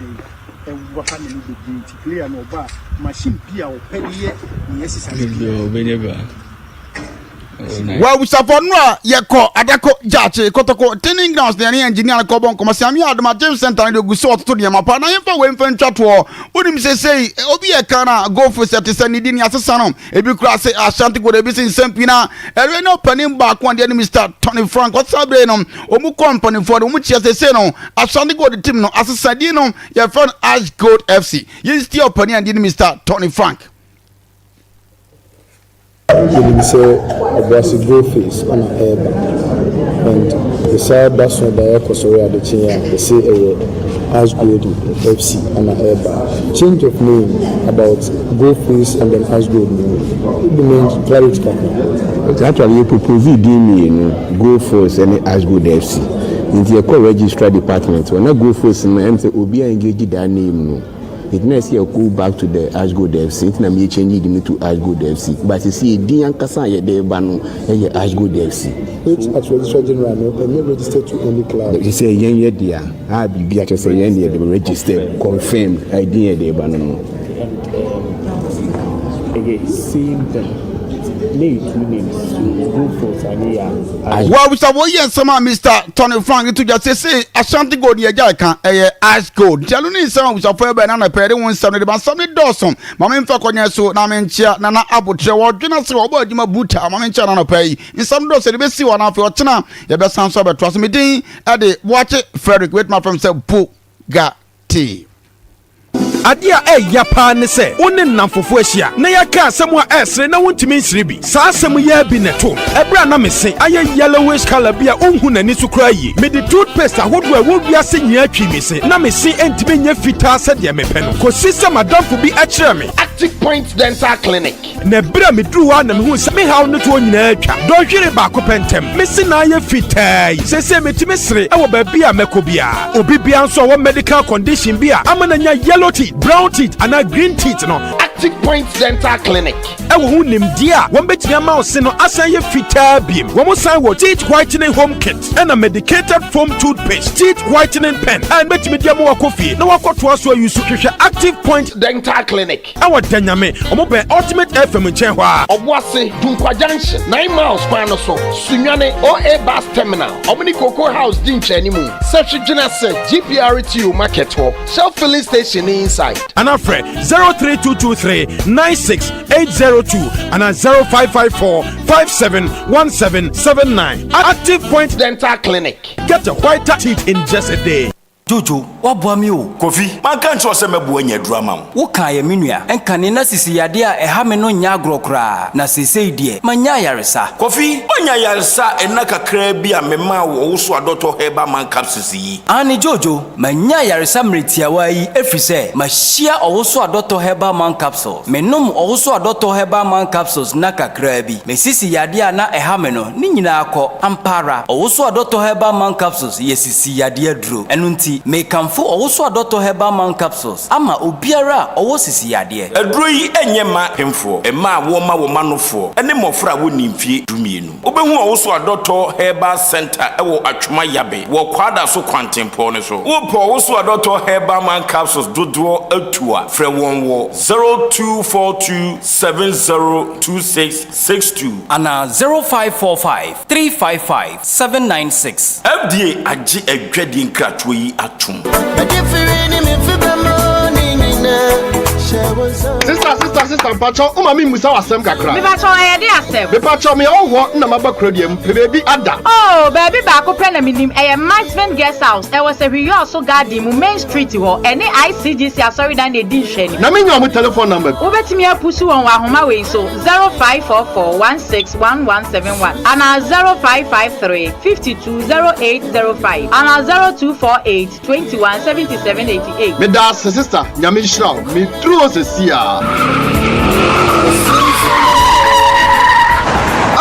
they what family the player no ba machine bia o pediye yes is well, we suffer no yeko adako jache KOTOKO training grounds the engineer ko bon komo siami adoma gym center de guso to de mapa na yemfa we mfa ntwato onim say obi e kana go for set sanidi ni asesa no ebi kura say Ashanti go de bi sin sampina ere no panim ba ko de Mr. Tony Frank what sabre no omu company for omu chia say no Ashanti go the team no asesa di no your friend Ash Gold FC you still panim and Mr. Tony Frank. They say a brassy grow face on an air and the side that's not the air because we are the chain. They say a Ash Gold FC on an air change of name about grow face and then Ash Gold name. The means clarity. Actually, you propose me grow face and Ash Gold FC. In the registrar department, when I go face and I'm saying Obi engage that name no. It next year go back to the Ash Gold FC. It na me change me to Ash Gold FC. But you see, the Yankasa ye de banu ye Ash Gold FC. Which at registrar general no, and me registered to any club. You say yen ye dia. I be actually say yen ye de registered confirmed idea de banu. Again, same thing. Well, we saw Mr. Tony Frank to just say Ashanti Gold ye jaka Ash Gold. Jaluni some we saw for banana pere won some de ban some dawson. Mama mfa konya so na menchia na na abotre wo dwena se obo adwuma buta mama menchia na no pay. In some dawson be si wona afi otena ye be san so be to so me din e de watch Frederick with my friend say Bugatti. Adia yapa ne se woni namfofo ahia na yaka asem a esre na wontimi nsire bi saa asem ya bi neto ebra na mese aye yellowish color bia onhu nani so kra yi me the toothpaste ahodo a wo bia se nyia twi mi se na mese entimi nya fita se de me pe no ko system adamfo bi a kire me Active Point Dental Clinic na bra me duru wa na me hu se me haw no to nyina atwa do hwere ba ko pentem mese na aye fita yi se metimi sere e wo ba bia meko bia obi bia nso wo medical condition bia amana nya yellow teeth brown teeth and a green teeth no Active Point Dental Clinic e wo hu nim dia wo betime ma ose no asan ye fitaa biem wo mo san wo teeth whitening home kit and a medicated foam toothpaste teeth whitening pen and betime dia mo wakofie na wakoto aso ayusu hwehwe Active Point Dental Clinic e wo danyame omo be Ultimate FM nchen ho a Obuase Dunkwa Junction 9 miles kwan no so Sunyane OA bus terminal Omni Cocoa House dinche animu search Genesis GPRTU market ho self filling station inside and afre 032239682 and 0554571779 Active Point Dental Clinic. Get a whiter teeth in just a day. Jojo, wabua mi o. Kofi, man can't show some boy in your drama. What can you mean? And can you not see idea a hameno nyagro cra? Na say dear, manya yaresa. Kofi, manya yaresa, and naka crabby, and mema also a daughter heba man capsisi. Ani Jojo, manya yaresa mritia wai, every say, my share also a daughter heba man capsules. Menum also a daughter heba man capsules, naka crabby. Me sisi yadia na a hameno, nina ko, ampara, also a daughter heba man capsules, yes, see yadia drew. Enunti, me kamfo also a daughter heba man capsules. Ama ubiara, or sisi yadia. A druy enyema hemfo, a ma woman for, and the mofra would nimfi dumino. Oben also a daughter heba center, ewo achuma yabe, wo kwada so quantimpono so. Upo also a daughter heba man capsules do etua, fre 0242702662. And 0545 355 796. FDA aji a dreading cratui atum. Sister, Pacho, Mami Musa was some cacra. Me Pacho, I had asem. Me Pacho, me all want Namaba Crodium, baby Atta. Oh, baby, back open a minimum. A Maxman guest house. There was a Rio also guarding Main Street or any ICGC. Sorry, than they did share. Namino with telephone number. Over to me, I push you on Wahoma way. So 0544161171 and 0553 520805 and 0248 217788. Me das sister, Yamishra, me true as a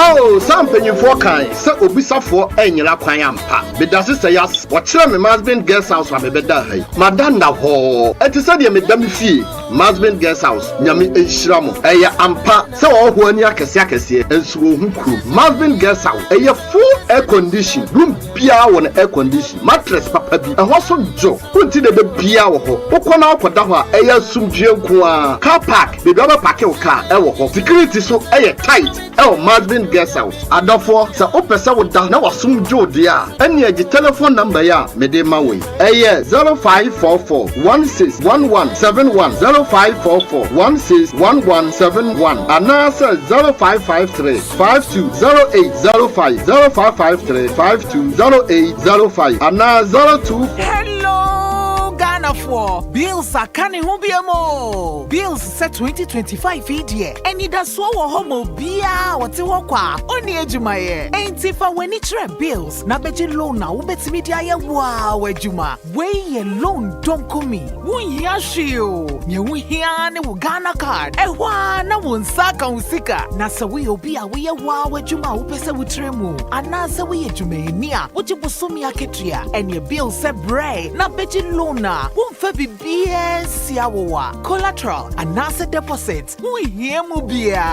Oh, something you for kind. So, Ubisa for any la quayampa. But does it say yes? What me husband guest house from a better hay? Madame ho. It is said you made them fee. Husband guest house. Yami Shramo. Aya ampa. So, all who near Cassiacassi and so who crew. Husband guest house. Aya full air condition. Room Pia on air condition. Mattress papa be. And also Joe. Who did the Pia or Okona Kodawa. Aya sum Kwa. Car park. The rubber park car. Security so aya tight. Husband guest house. Adafo sa opesa wo da na wasum jo dia. Ene the telephone number ya mede mawe. 0544161171 0544161171 anasa 0553 520805 0553 520805 ana 02. Hello Ghana for bills are canning who be mo bills set 2025 year and it does so homo bia what you walk only ejumaye ain't if I when it bills na beji loan na ubeti media ya wow ejuma we ye loan don't come me won yashio ye won hia ne wo Ghana card ehwa na won saka usika na se we obi a we ye wow ejuma upese wutremu anase we ejumaye ni a wo jibosomi aketua and your bill se bre na beji loan na won fa bibia siawowa collateral anase deposit we hia mu bia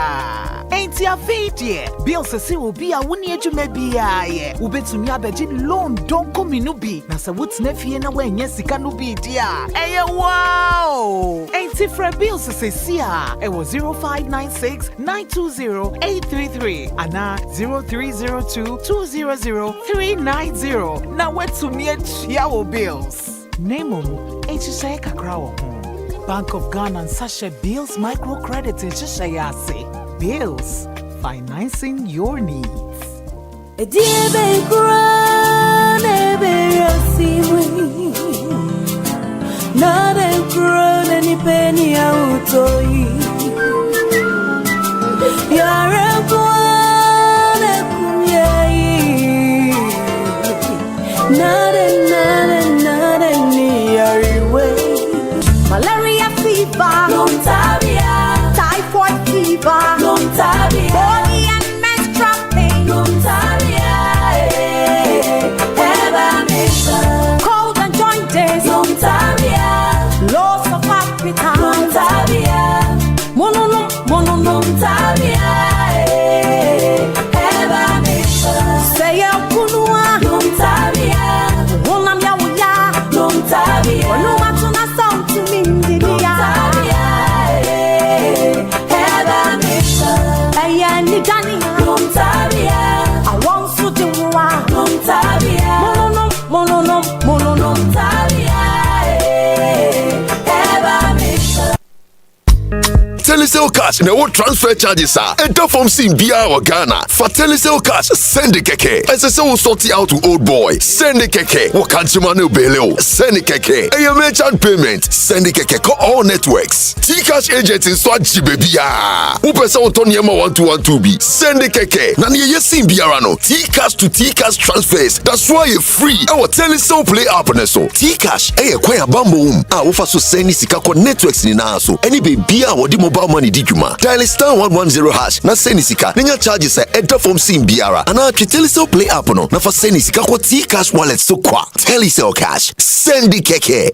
ain't ya feed bill se will be a wuni ejume bia ye ubetumi abeji loan don't come in ubi na se wutne fie na wenye sika no bi dia eye wow ain't ifra bill se sia e was 0596 920 833 ana 0302 200 390 na wetumi etia wo bills name HSA Kakrawo Bank of Ghana and Sasha Bills Microcredit HSA Bills financing your needs. Malaria fever, typhoid fever, body and menstrual pain, cold and joint Telecel Cash na wo transfer charges and from sim BR or Ghana. For Telecel Cash, send the keke. As I say, we'll sort it out to old boy. Send the keke. What can't you man beleo? Send the keke. And your merchant payment. Send the keke. Call all networks. T-Cash agents in Swatch baby. Who person will turn yama 1212B. Send the keke. Nani ye sim BR no. T-Cash to T-Cash transfers. That's why you're free. Our Telecel Play app na so. T-Cash. Kwaya bambo ufa so send sika kwa networks ni na so. Any baby wadi mobile money di juma. Dial *110# na send sika. Nenya charges enter from sim biara. Ana Telecel Play app no. Na fa send sika kwa T-Cash wallet so kwa. Telecel Cash. Send the keke.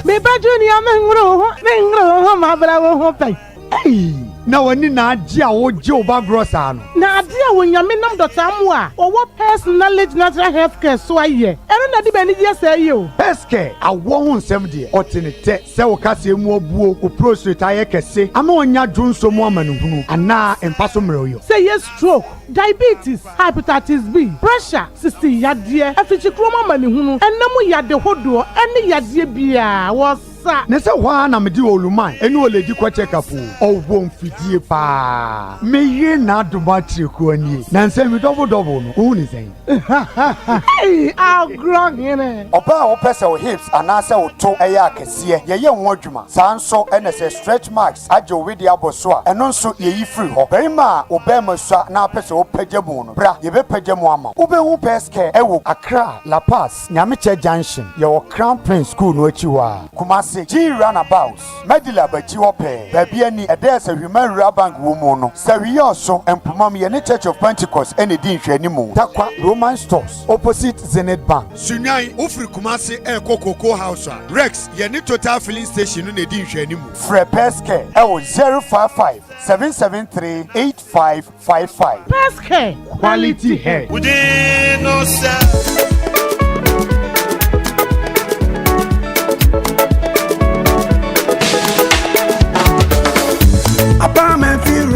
Me ba junior mengro ma bravo ho pai. Hey. Na wani na adia wo je oba grossa no na adia wo nyame nam dota mu a owo personal natural health care so aye eno na di bani je say yo peske awo hu nsem de otenete se wo kase mu obuo o prostate aye kese ama onya dwonso mu amanuhunu ana empaso mreyo say yes stroke diabetes hepatitis B pressure sisti yade afichi kroma manihunu enamu yade hodo ene yade bia wo ne se wa na me di oluman enu oledi kwa check up o won fidie pa me ye na domati ko ani na nse mi double no o ni sen hey I'll grow here oba o pese o hips anase o to eya akese ye ho adwuma sanso ene se stretch marks ajo we dia boso a eno nso ye yi free ho berima oba masua na pese o pajamu no bra ye be pajamu ama obe hu peske ewo Accra La Paz Nyamiche Junction ye wo Crown Prince School no achi wa Kumasi G runabout Medila bachi wope baby ani ede human rural bank wo no sawi so empomam ye ne Church of Pentecost ene di nhwanimu takwa Roman stores opposite Zenith Bank Sunyai Ofori Kumasi KOTOKO house Rex ye ne Total filling station ne di nhwanimu Fre Peske 055 773 8555 Peske quality hair no sir.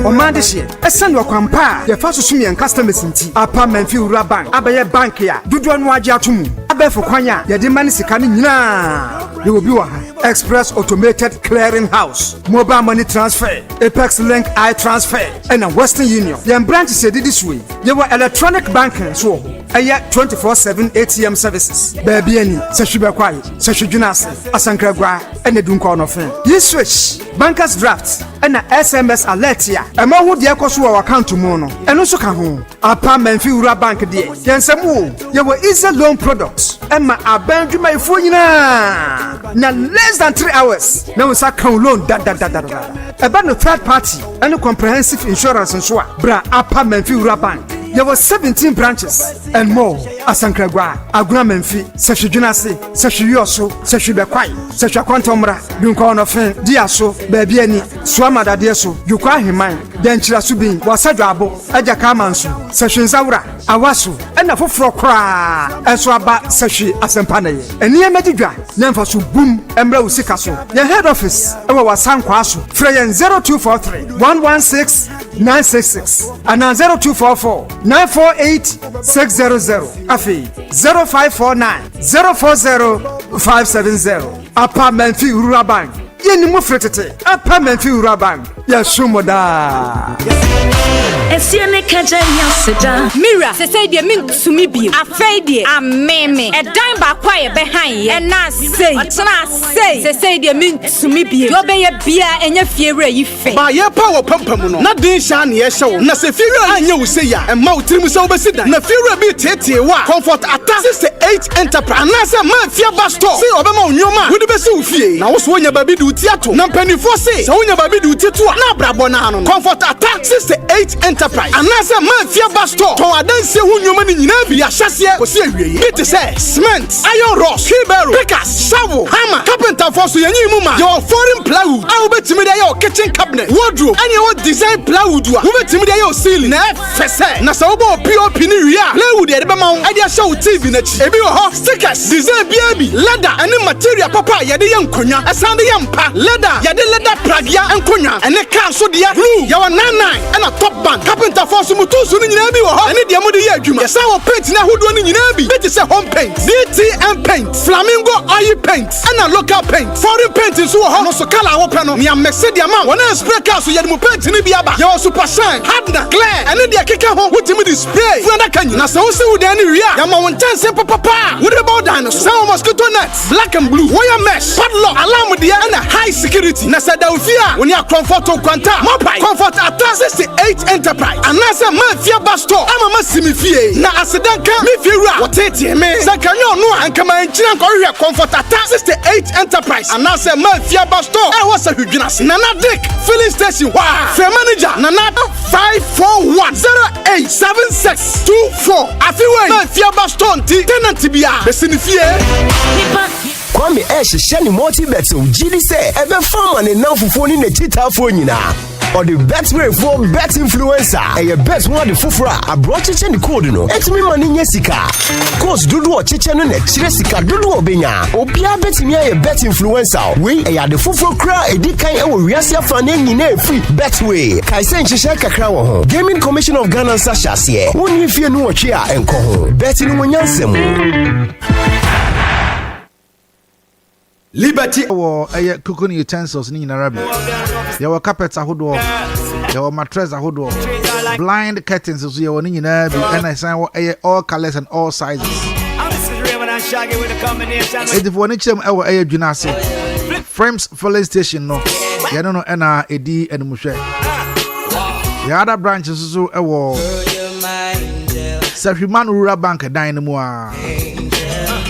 Omandishie esane okwampa ye fa susumi en customers nti apartment fi ura bank abaye bank ya dodo no age atomu abefo kwanya ye de mani sika ne nyina ye obi wa ha Express Automated Clearing House Mobile Money Transfer Apex Link I Transfer and Western Union ye branch se didi suwe ye wa electronic banking so aya 24/7 ATM services baby ani se hwebe kwai se hwedwuna ase asankragwa ene dunko no fe ye switch bankers draft and SMS alert ya ema ho de ekoso wa account mu no eno so ka ho apartment fi ura bank de yensemu ye wa easy loan products ema abandwuma ifo nyina na less than 3 hours na we sa kan loan da eba no third party and comprehensive insurance nso a bra apartment fi ura bank there were 17 branches and more. Asankragwa, Aguna Memfi, Seshujunasi, Seshioso, Seshubekwai, Seshakwantomra, Dunkono Fen, Diaso, Babiani, Swamada Diaso, Yukwa Himai, Denchira Subin, Wasadrabo, Ajakamansu, Seshunzaura, Awasu, and a Fufrokra, Eswaba, Seshi Asempane, and near Medidra, Nemfasu Boom, Embra Usikaso, the head office, our San Kwasu, Freyan 0243 116 966, and 0244 948-600 Afi 0549-040-570 Apartment fi Rural Bank Yeni mu fretete Apartment fi Rural Bank Yashumoda Esiene kaja yaseda Mira se say de min sumi bi afei de ameme edan ba kwa ye behan ye na sei otena sei se say de min sumi bi do be ye bia enya fiewura yi fe ba ye pa wo pampam no na din sha na ye hye wo na se fiewura anya wo sei ya emma wo tirim se wo besi dan na fiewura bi tete wa comfort Atta 68 enterprise na se ma fia ba store se obema onyoma wo de besi wo fie na wo so wonya ba bi de utiato na mpanifo se wonya ba bi de utieto na brabo na no comfort Atta 68 enterprise anase mafia ba store to adanse hu nyoma ni nyina bi ahyase ko se awie bit say cement iron rod wheelbarrow pickers shovel hammer carpenter for so yanyi mu ma your foreign plywood a wo betimi dey your kitchen cabinet wardrobe any your design plywood a wo betimi dey your ceiling na fese na so bo pop ni wi a plywood e be ma wo ade show TV na chi ebi wo ho stickers design bi leather any material papa ye dey nkonya asande ye mpa leather ye dey leather pragya nkonya ene car so dia glue ya wa 99 and a top band carpenter for so mutu so ni nyina bi wo ho ene dia mo de ye adwuma yesa wo paint na hodo ni nyina bi be say home paint DTM paint flamingo oil paint and a local paint foreign paint so wo ho no so color wo pe no me amexe dia ma wona spray car so ye mo paint ni bi aba ya super shine hard na clear ene dia keka ho wotimi display funa kan na se wo se wo de ni ria ya ma won chance papa wo de bow down so mosquito net black and blue wire mesh padlock alarm dia and a high security na se da ofia woni a comfort kwanta mobile comfort Atta 68 enterprise anasa mafia bus store ama masimi fie na asedanka me fiewura wotete me sakanyo no ankama enchina nkorhwe comfort Atta 68 enterprise anasa mafia bus store e wasa hwedwinase na dick filling station wa fair manager na 541087624 afiwe mafia bus store nti tenant bia besini fie Kwame sheni multi bets ujidi se ebe farmer ne nanfufuo ni ne titafo nyina or the bet way for bet influencer e bet one the fufura abro cheche ni code no etimi mani nye sika course dudu o cheche no na chire sika dudu obenya obia betimi e bet influencer we e ya the fufuro kra edikan e wo wiase afa na nyina free bet way kai se nchehye kakra wo ho Gaming Commission of Ghana sashase woni fie no wo twe a enko ho bet ni wonyansem Liberty aye cooking utensils ni nyinara yawo carpet ahodo yawo mattress ahodo blind curtains so yawo ni nyina bi and I say aye all colors and all sizes if one chem ewo aye dwunase frames filling station no ya no na edi enumuhwe ya other branches so ewo Safriman Rural Bank dan mu a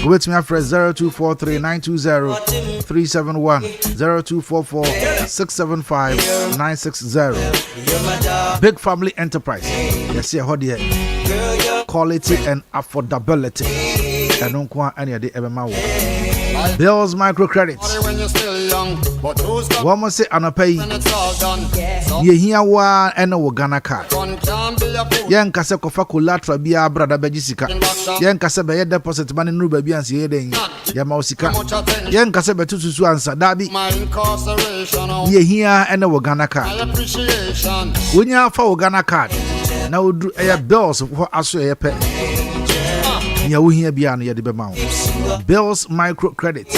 wait me after 0243920371 0244675960 Big Family Enterprise. Yes, here hold here. Quality and affordability. And don't want any of the Ebema. Bills microcredit. One must say anapay. Ye here wa and no Ghana card. Yen kase kofa collateral bia brother bejisika. Yen kase be deposit money no baby ansi yeden. Ya mausika. Yen kase be tutusu ansa dabi. Ye here and no Ghana card. When you for Ghana card. Now do bills for aso ye pe. Ya wo here bia no ye de be ma. Bills microcredit.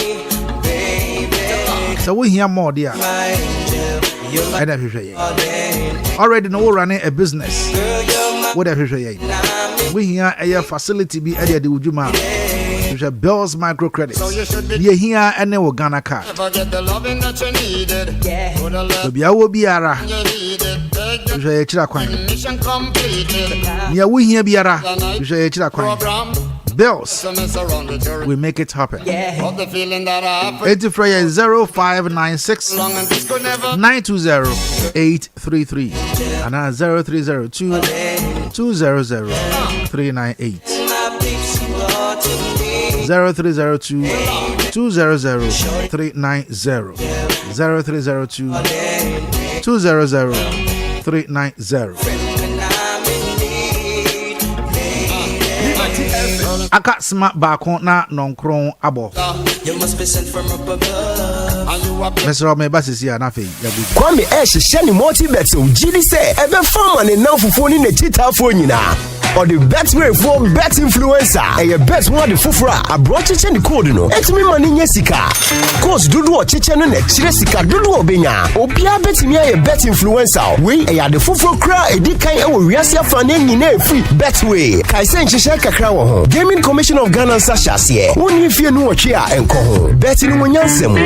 So we hear more there. Already know running a business. What we hear a facility be area the Ujuma. Bills microcredit. You hear any Ghana card. Be a will be ara. Yeah, we hear Biara. Bills, we make it happen. 83 0596 920 833 and 0302 200 398 0302 200 390 0302 200 390. Aka smart back on na non-cron abo. You must be sent from above. Mr. Me basis here na fe. Kwame sheni multi bets ujidi se ebe farmer ne nanfufuo ni ne titafo nyina. Or the bet way for bet influencer e bet one the fufura abro cheche ni code no etimi mani nye sika course dudu o cheche no na chire sika dudu obenya obia betimi e bet influencer we e ya the fufuro kra edikan e wo wiase afa na nyina free bet way kai se nchehye kakra wo ho Gaming Commission of Ghana sashase woni fie no wo twe a enko ho bet ni wonyansem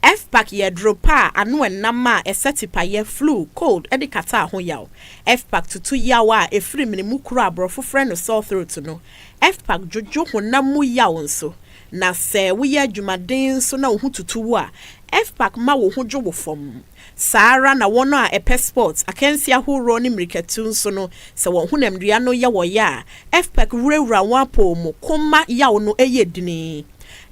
F-Pack ye dropa anu enama esetipa ye flu cold edi kata ho yaw F-Pack tutu yawa efiri minimu kura abrofo friend no sore throat no F-Pack jojo honamu yaw nso na se wo ye adwumaden so na wo tutu a F-Pack ma wo hojo wo fom Sara na wono a epe sports akensi ahoro ni miriketu nso no se wo honamdua no ye wo ya F-Pack wurawura wapo mu koma yaw no eye dini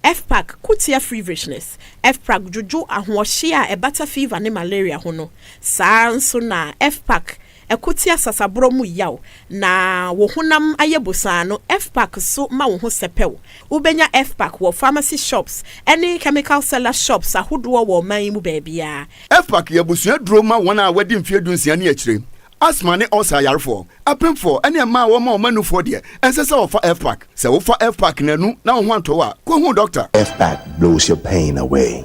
F-Pack kutia free richness. F-Pack jojo ahohye a ebata fever ne malaria ho no. Saa nso na F-Pack Ekutia sasabro mu yaw na wo honam ayebosa no F-pack so ma wo ho sepew. Ubenya F-pack wo pharmacy shops, any chemical seller shops ahodo wo man mu baabia. F-pack yebusua duro ma wona wadi mfie dunsia ne akire. Asma ne osa yarefo. Apemfo ene ma wo ma manufo de. Ense se wo fa F-pack. Se wo fa F-pack nanu na wo ho a ko hu doctor. F-pack blows your pain away.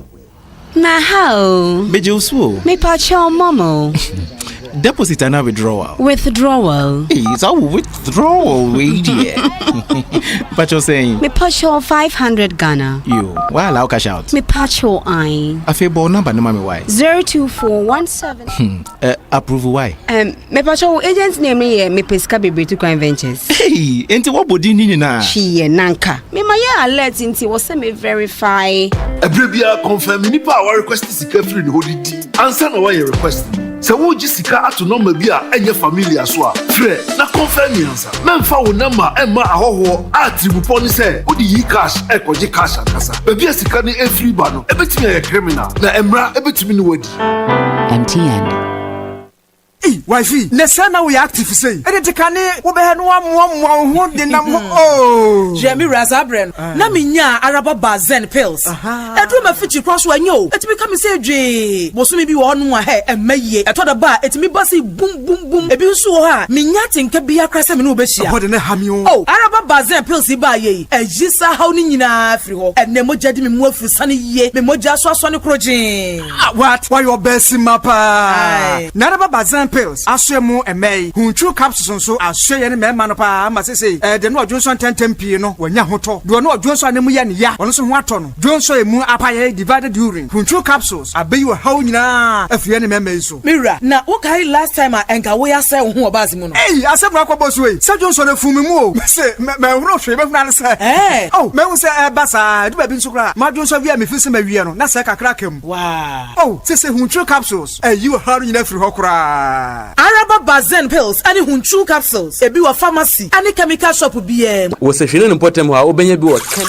Na how? Bejusu. Me pacho momo. Deposit and withdrawal. Withdrawal. It's all withdrawal, we dear. But you're saying? Me pacho 500 Ghana. You, why allow cash out? Me pacho I. A fair number no mami why? 02417. Approve why? Me pacho agent's name me pesca baby to Crime Ventures. Hey, into what body nini na? She nanka. Me maya alert into was me verify. Ebrebia confirm nipa our request is free the holy D. Answer no why you request. So wo jisika ato number bi a enye familiar so a frɛ na confirm answer memfa wo number emma ahoho atribupo ni sɛ wo di cash ekoje cash akasa baby asika ni free ba no ebetimi ye criminal na emra ebetimi ni wadi MTN. Hey, wifey, nessa na we active say. Ede kane wo be no ammo ho de nam ho. Jeremy Razabren. Na minya araba bazen pills. Edu ma fichi cross wa nyo. Etimi ka me say dwe. Bosumi bi wo no a he emaye. Eto da ba etimi basi boom boom boom. Ebi nso wo ha. Minya tinka bi akra se me no be hia. Ho de na hami o. Oh, araba bazen pills ba ye. Ejisa haw ni nyina afri ho. Enne moja di me mu afri sane ye. Me moja so ne krojin. What? Why your best mapa? Na araba bazen pills aswemu emei hunchu capsules so aswe ye ne mema no pa ma se de no odwonso 10 pie no wanya hoto de no odwonso anemu ya ne ya ono so ho ato no dwonso emu apaye divided urine hunchu capsules abeyi wo haw nyina afie ne mema yi so mira na wo kai last time enka wo ya se ho obazi mu no asebra kwa boss we se dwonso na fumi mu o se me huro hwe me funa ne se me hu se basa du ba bi nso kra ma dwonso via me fisi ma wie no na se kakra kem wow se hunchu capsules you haw nyina firi ho kra Araba Bazen pills and hunchu capsules. Ebi wa pharmacy and chemical shop BM. Wo se hwene important ho a obenya bi wo ken.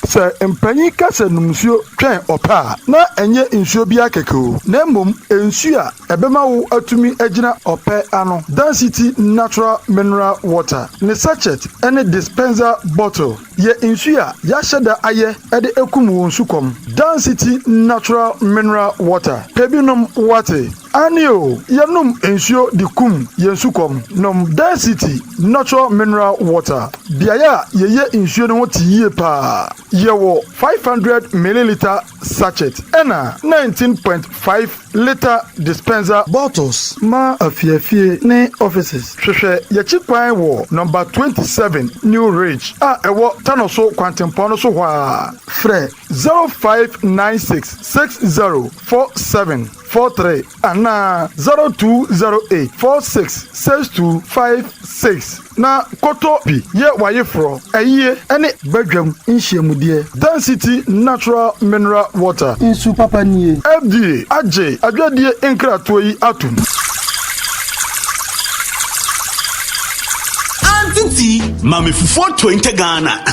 Sir empanyi kasa numsuo twen opa na enye nsuo bi akekeo na mom ensuo a ebema wo atumi agina ope ano density natural mineral water ne sachet any dispenser bottle ye nsuo a ya hyeda aye ede ekum wo nsukom density natural mineral water pebinom water anio yenum ensuo di kum yensukom nom density natural mineral water biaya ye ensuo no tiye pa yewo 500 milliliter sachet ena 19.5 liter dispenser bottles ma afiafie ne offices hwehwe yechikwan wo number 27 New Ridge a ewo tanoso kwantempo so hwa fre 0596604743 ana 0208466256 na koto bi ye wayefro eyiye ene badwam nhyiamudie density natural mineral water insu papa nie FDA age adwadie enkrato yi atum Antinti mame fufuo 20 Ghana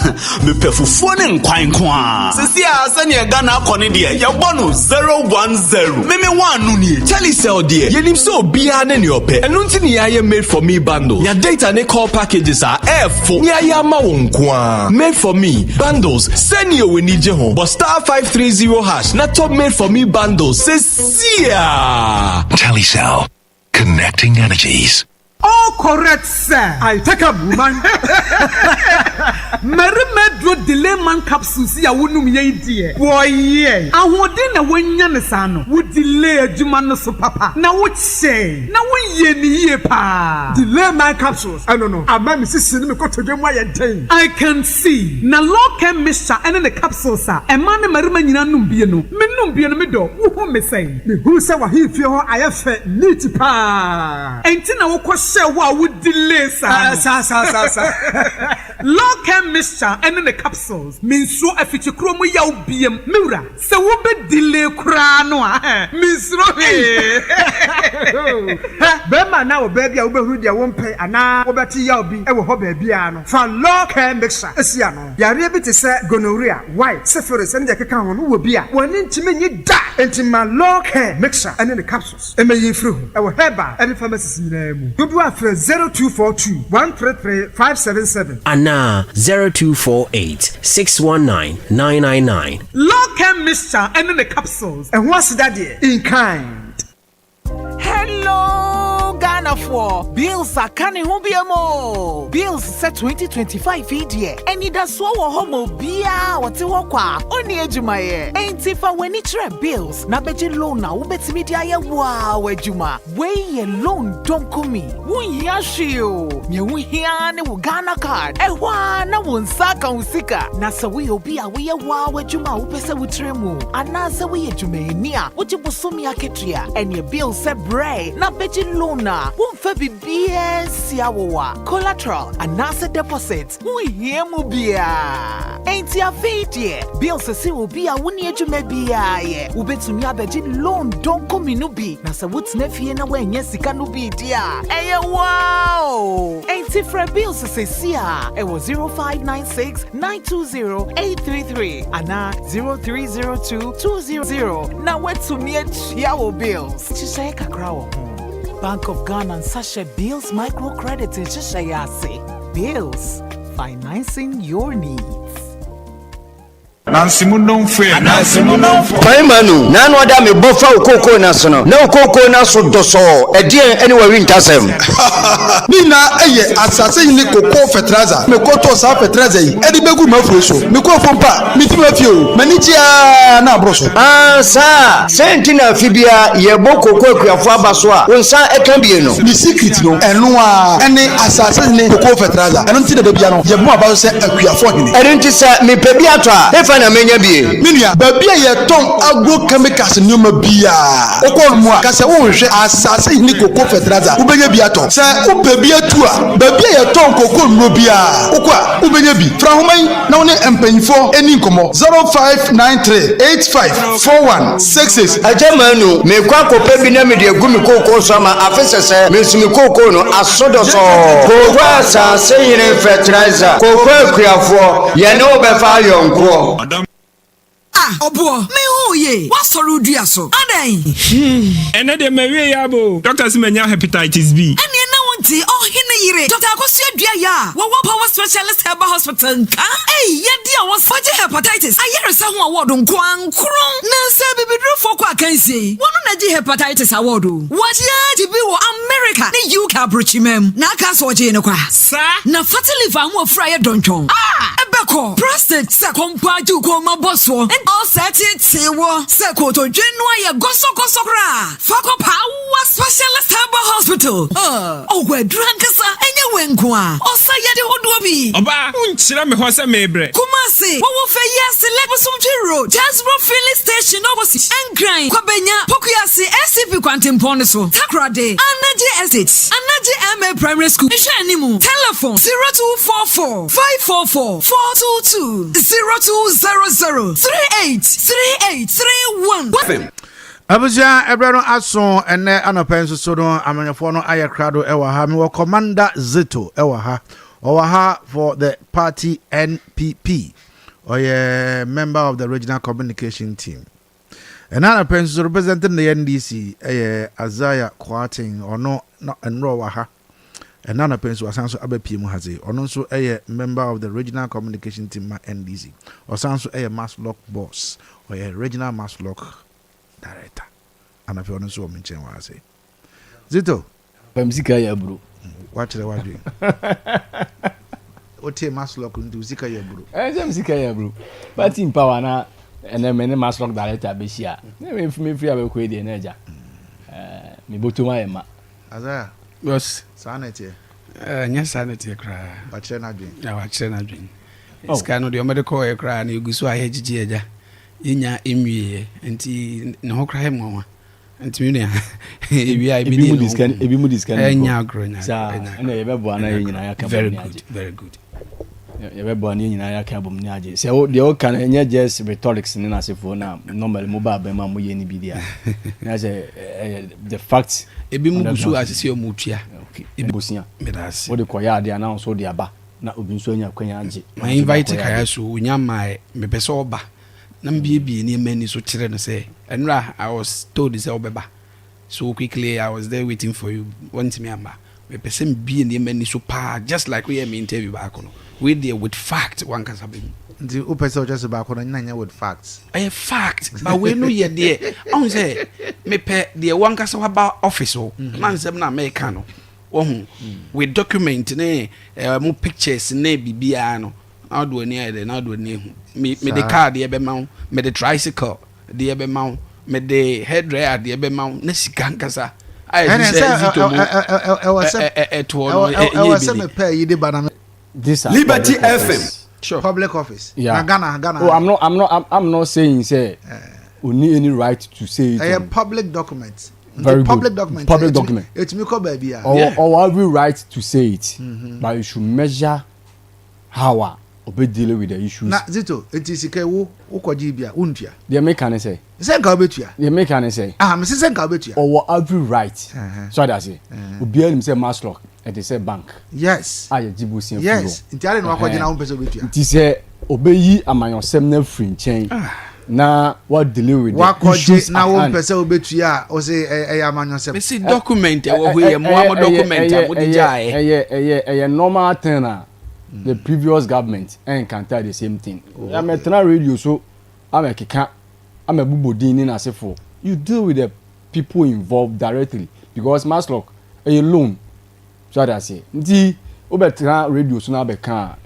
me pefufuo ne nkwan kwa sisi a sane Ghana akone de ya bono 010 meme wanu nie telecell de yenim so obia ne ne ope enu nti ne ya made for me bundle ya data ne call packages are F4 ne ya ma won kwa made for me bundles send you we need je ho but *530# na top made for me bundles sisi a Telecell, connecting energies. All correct, sir. I take a woman. Merimedro delay man capsules ya wonum ye die. Boy ye. Ahode na wanya ne sano. Wo delay adwuma no so papa. Na wo che. Na wo ye ni ye pa. Delay man capsules. I don't know. Ama me sisi ni me kotodwemu ayenten. I can see. Na low chemistry ene the capsules a. E man ne merima nyina num bie no. Me num bie no me do. Wo ho me say. Me hu se wa hifie ho ayefe neat pa. Enti na wo say what would delay sa. Low chemistry and the capsules means so a feature chromo yaw biem mura. So wo be delay kra no means no Bema na wo baby a wo behu dia wo mpe ana wo beti ya obi e wo ho baby a no fa law care mixture esia no yare bi te se gonorrhea white syphilis and de keka ho no wo bi a woni ntime nyi da enti ma law care mixture and the capsules e meyi free ho e wo herba e pharmacy na mu dodo afre 0242 133 577 ana 0248 619 999 law care mixture and the capsules and what's that there in kind. Hello, Ghana for Bills are canning Hubiamo. Bills set 2025 idea. And it does so homo bia what you walk only Ejumaye. Ain't if I when it bills. Na beji loan na ubeti media ya wow Ejuma. Way a loan don't come me. Wun yashio. Nye wun hiane wu Ghana card. Ewa na wun saka usika. Nasa we obia we ya wow Ejuma upese wutremu. Anasa we Ejumaye niya. Uchi busumi aketria. And your bill set bread. Na beji lona. Wun febi BS yawa. Collateral. Anasa deposit. Wun hiemu bia. Ain't ya fidye. Bill se will be a wuni Ejume bia ye. Ubetu ni abeji loan don't come inubi. Nasa wut nefie na we nyesika nubi dia. Eye wow. Ain't if Bill se siya. It was 0596 920 833. Ana 0302 200. Na wetu ni yawo bills. Chishaye kakrawo. Bank of Ghana and Sasha Bills microcredit in Chishayase. Bills, financing your needs. Nansimu non fe. Paimanu, nanu ada me bofa ukoko na sono. Na ukoko na so doso. Edien anywhere win tasem. Nina eye asase ni koko fertilizer. Me koto sa fertilizer yi. Edi begu me froso. Me ko fompa, mi ti me fio. Manitia na broso. Ah sa, sentina fibia ye bo koko akuafo abaso a. Wonsa ekan bie no. Ni secret no. Enu a ene asase ni koko fertilizer. Enu ti de bia no. Ye mo abaso se akuafo hene. Enu ti se me pebi atwa. Na menya bie minia babia ye ton agro chemicals nyoma bia okon mu a ka se wo hwe asase ni koko fertilizer wo benya bia ton se wo babia tu a babia ye ton koko no bia okwa wo benya bi fra homan na wo ne empanyfo eni nkomo 0593854166 ajamanu me kwa kope bi na me de gumi koko so ma afesese me sumi koko no asodo so koko asase yire fertilizer koko akuafo ye ne obefa yonko Obo, me who ye? What sorrow do you so? Aday. And then me we yabo. Doctors me nya hepatitis B. And you know what? Oh, hina yire. Doctor Akosia dia ya. What power specialist herbal hospital nka? Hey, ye dia was for hepatitis. I hear some award on kwan kron. Na se bibidro for kwa kan say. One na ji hepatitis award. What ya di bi wo America? Ni UK abrochimem. Na ka so je no kwa. Sa na fatty liver mo fryer donchon. Ebeko prostate se kompa ju ko ma bosso. And all set it say wo se koto dwenwa ye goso kra. Fako power specialist herbal hospital. Oh we drankasa enye wenko a. Osa ye de hodo bi. Oba unchira me ho se mebre. Kumasi wo fe yes Lebosumji Road. Jasbro filling station obosi. Enkran kwabenya pokuyasi SCP kwantimpon so. Takrade Anaje Estate. Anaje MA Primary School. Isha animu. Telephone 0244 544 422 0200 383831. Abuja ebrano aso ene anopenso so no amanyafo no ayakrado ewa ha me Commander Zito ewa ha owa ha for the party NPP or a member of the regional communication team. And anopenso representing the NDC Azaya Kwating or no enroll ha. And anopenso asanso abepi mu haze ono so member of the regional communication team NDC or sanso mass lock boss or a regional mass lock director. And if you want to show me, I say, Zito, Zika ya bro. Watch the what doing. What a mass lock into Zika ya bro. Zika ya bro. But in power na, and then many mass lock director be here. Me free about quit the energy. Me botu my ma. Azaya. Yes. Sanity. Yes, sanity cry. Watch na dream. Yeah, watch na dream. It's kind of the medical cry and you go so I had jija. Inya emwie enti ne ho kra mo enti me ewia ebi mu discan enya agronya sa na ye bebo na ye nyina ya ka very good ye bebo na ye nyina ya ka bom ni age se o de o kan enya just rhetorics ni na sefo na normal mo ba ba ma mo ye ni bidia na say the fact ebi mu gusu asisi o mutua ebosia medase wo de koya ade ana so de aba na obi nso anya kwanya age ma invite kaya so unya mai me pese oba na mbie ni mani so kire no say enra I was told say obeba so quickly I was there waiting for you want me amba me pese mbie ni mani so pa just like we me interview back no we there with fact one can sabi the upese just back on nanya with facts a fact but we no ye there on say me pe there one can so about office o man say na America no we document ne mo pictures ne bibia no how do any there now do any me the car the be ma me the tricycle the be ma me the head dryer the be ma na sika nkasa I this Liberty FM sure public office yeah Ghana oh I'm not saying say we need any right to say it a public document very public good. Document it's me call baby or every right to say it but you should measure how we deal with the issues na zito it is ke wo ukoji bia untua the mechanic say senka obetua the mechanic say me senka obetua or every right so that say obi anim say mass lock and they say bank yes aye jibusi yes ntiare no akoji na umpese obetua nti say obeyi amanyosem na free nchen na what deal with the issues na umpese obetua o say amanyosem me see document e wo here mo document mo di jae normal thing the previous government encounter the same thing. I'm a radio, so I'm a kika, I'm a bubodin in asefo. You deal with the people involved directly because Maslock a loan. So that I say, the Obetra radio so now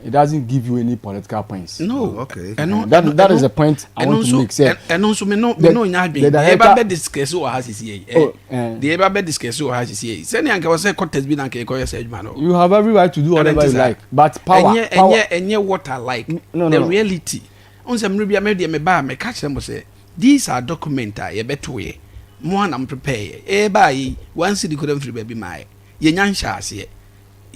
it doesn't give you any political points. No, okay. That is the point I want to make. Say, and also me no the eba discuss what has here. The eba discuss what has here. Send yanka was say contest be na ko say man. You have every right to do whatever you like, but power and what I like. The reality. On some rubia me dey me ba me catch them say these are documenta ye beto ye. Mo am prepare. Eba yi one city couldn't free baby my. Ye nyansha ase.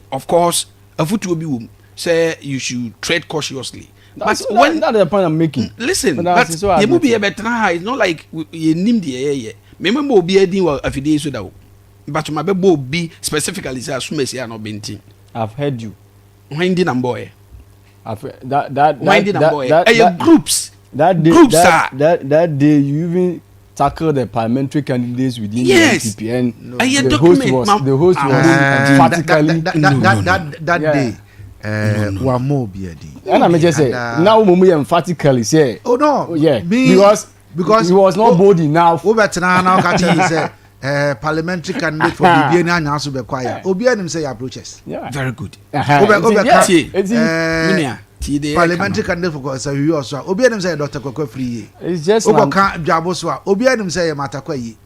Of course, a foot will be say you should tread cautiously. That's the point I'm making. Listen, but you will be a better. It's not like you name the air. Remember, be a deal of a day so that. But my baby be specifically say as soon as you are not been. I've heard you. Winding and boy. I've that winding and boy. Groups. That day, groups that day you even tackle the parliamentary candidates within the NPP and the host was emphatically that day wa mo be adi and I just say now we emphatically say oh no yeah because he was not bold enough we better now catch him say parliamentary candidate for BBN anya so be quiet obi anim say approaches very good parliamentary candidate for Sawi also obi anim say Dr. Kokwe free it's just oboka dwabo so obi anim say matakwa yi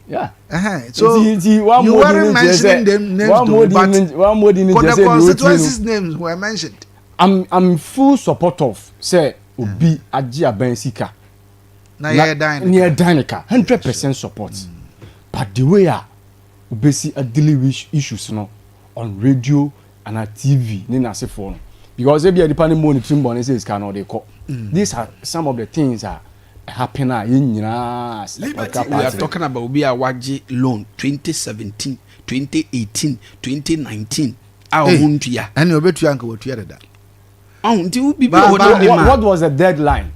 so you weren't mentioning them names one more than the constituencies names were mentioned. I'm full support of say obi agi abensika na near Danica 100% support but the way obesi a deal with issues no on radio and on TV ni na se phone because if you are depending money between money says cannot they call these are some of the things that happen in we are talking about obi awaji loan 2017 2018 2019 ahuntua and obetua anka wotua dada what was the deadline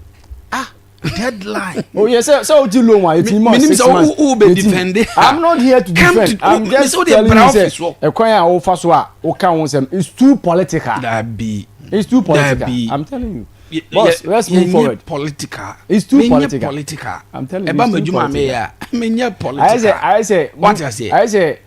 deadline oh yes so you loan why 18 months 6 months who be defend I'm not here to defend I'm just telling you say ekwan a wo fa so a wo kan won sem it's too political it's too political I'm telling you boss let's move forward political it's too political I'm telling you eba majuma me ya menya political I say what I say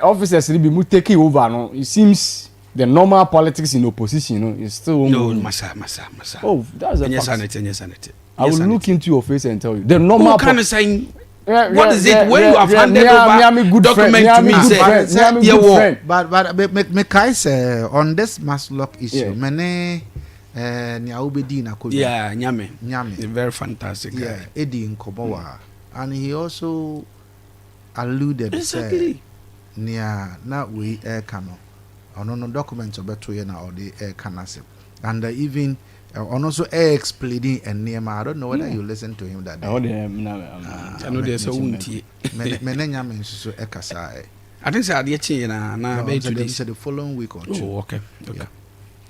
officers be mu taking over no it seems the normal politics in opposition, you know, is still masa. Oh, that's a sanity. I will look into your face and tell you the normal. Kind of saying, what is it when you have handed over document to me? Say, but me kai say on this Maslock issue, many nyawubedi na kobi. Yeah, nyame, very fantastic. Yeah, Eddie Nkomowa, and he also alluded exactly. Near na we kano. On documents of better na or the canasip and even on also explaining and near I don't know whether you listen to him that day. I know there's a menenya me nso ekasa I think say ade change na be to this the following week or two. Oh, okay.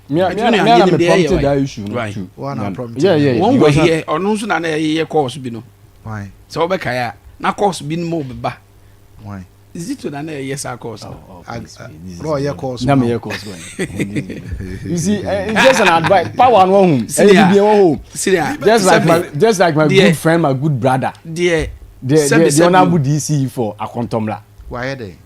Me prompted that issue too. One prompted. Yeah. One go here ono nso na ye course bi no. Why? So we kaya na course bi no mo beba. Why? Is it na yes course? Bro, yeah course. Na me course going. You see, it's just an advice. Power no home. Just like my good friend, my good brother. The honorable DC for Akontomla. Why are they?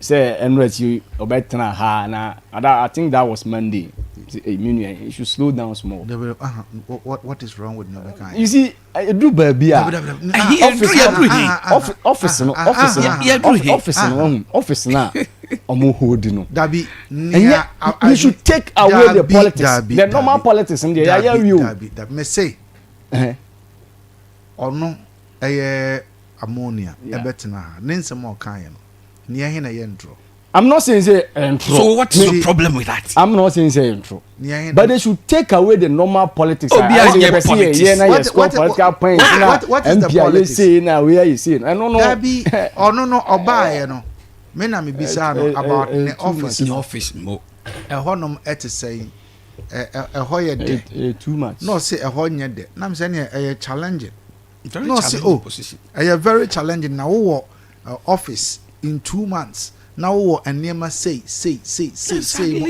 Say Emirates you obetna ha na I think that was Monday. You should slow down small. What is wrong with Nobeka? You see, I do baby. Office now. Omo holding. Dabi, you should take away the politics. The normal politics in there. Dabi, me say. Ono ammonia. Ebetna ha. Nensem o kan ye no. Near hina yentro. I'm not saying say intro. So what's your problem with that? I'm not saying say intro. But they should take away the normal politics. What is the politics? Say now where you see? I don't know. Dabi, no oba no. Me na me bisa no about the office. In office mo. Honum say hoye de 2 months. No say honye de. Na me say na challenging. No say position. Very challenging na wo office in 2 months. Now wo enema say mo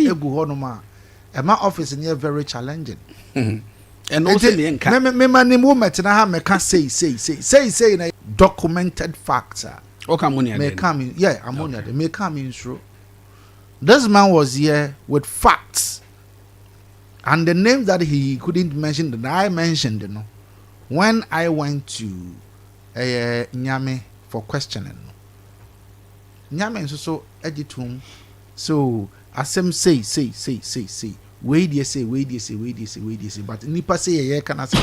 egu honoma. My office is very challenging. And also me mani mo metina ha me can say na documented facts. Ammonia. Me come yeah, ammonia. Okay. Me come in through. This man was here with facts. And the name that he couldn't mention that I mentioned, you know, when I went to Nyame for questioning. Nyame so editum. So asem say. Wait you say. But nipa say ye can say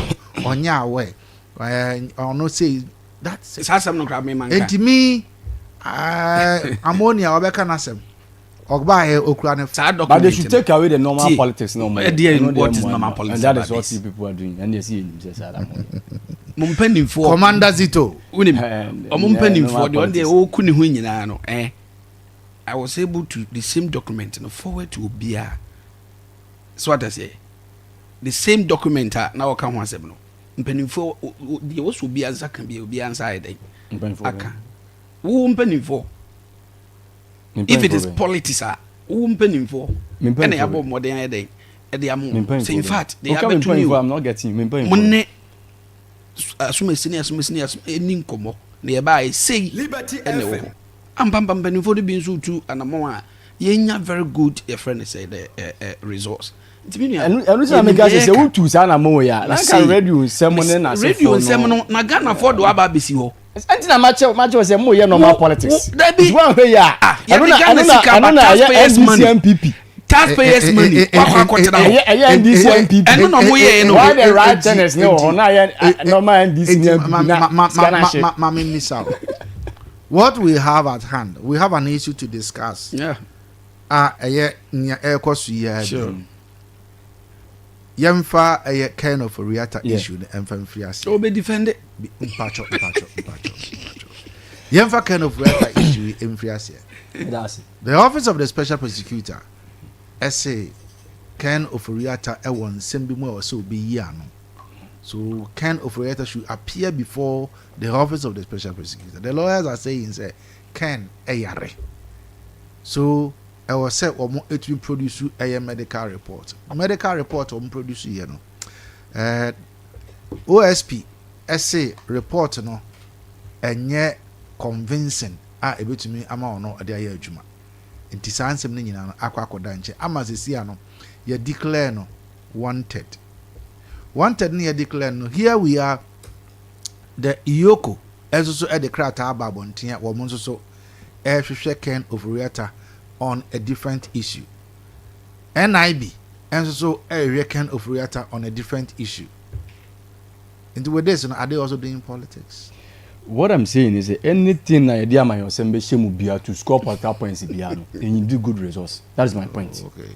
onya away. Or no say that's it. Asem no grab me man. And me ammonia obeka nasem. Ogba he okura ne. But they should take away the normal politics no more. What is normal politics? And that is what people are doing. And they see just that. Mumpenim for Commander Zito. Mumpenim for the one day o kuni hu nyina no I was able to the same document no forward to Obia. So what I say the same document na o ka ho asem no mpenim for the was Obia zakan be Obia answer dey aka wo mpenim for if it is politics wo mpenim for and ya bo modern dey dey am so in fact they are between you. I'm not getting money asuma sini eni nkomo na ye ba say ene wo ambam benifo de bin so tu anamo a yenya very good your friend say the resource ntimi enu say make say wo tu sa na mo ya na ka radio semone na say radio semone na Ghana for do aba besi ho enti na match say mo ye normal politics one way ya anu na ya NDC taxpayers money and no mo ye no why the right tenants no na ya normal NDC what we have at hand, we have an issue to discuss. Yeah. Sure. Yemfa kind of a reactor issue the MFM oh be defend it. Mpacho. Yemfa kind of reactor issue in the office of the special prosecutor essay kind of reactor one sembi mo so be yano. So Ken Ofori should appear before the office of the special prosecutor. The lawyers are saying, say, Ken Eyare. So I was said, it will produce a medical report. A medical report will produce, you know. OSP, essay report, no, and yet convincing. A bit to me, ama no, a day juma. In Tisan Semina, Aquaco Danche, Amazisiano, ye declare no wanted. Wanted near declare no. Here we are. The Iyoko as also at the Krata Babontia or Monso Ken of Riata on a different issue. NIB and so a Ken of Riata on a different issue. Into with this, are they also doing politics? What I'm saying is that anything I idea my Shemu to score political points and you do good results. That is my point. Okay.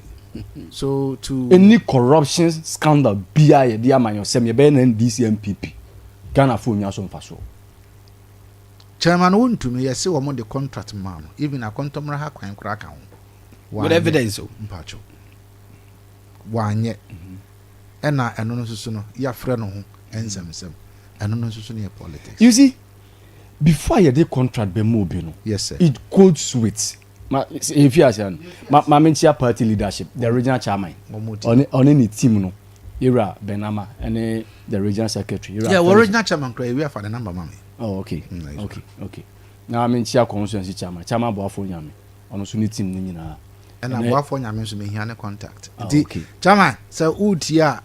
So to any corruption scandal be idea my NDC MPP Ghana phone ya so faso. chairman won't to me yes say the contract man even a contemporary ha kwan kra ka ho with evidence mpacho wanye ena eno no susu no ya frɛ no ho ensem eno no susu no politics. You see, before you dey contract be mo bi no, yes sir, it goes with if you are ma mentia party leadership, the regional chairman on any team no era Benama and the regional secretary. Yeah, original chairman cry we for the number mama. Oh, okay. Okay. Now I mean chia constituency chairman boafo nyame. Ono so ni team ni nyina. And boafo nyame so me hia ne contact. Okay. Chairman, so utia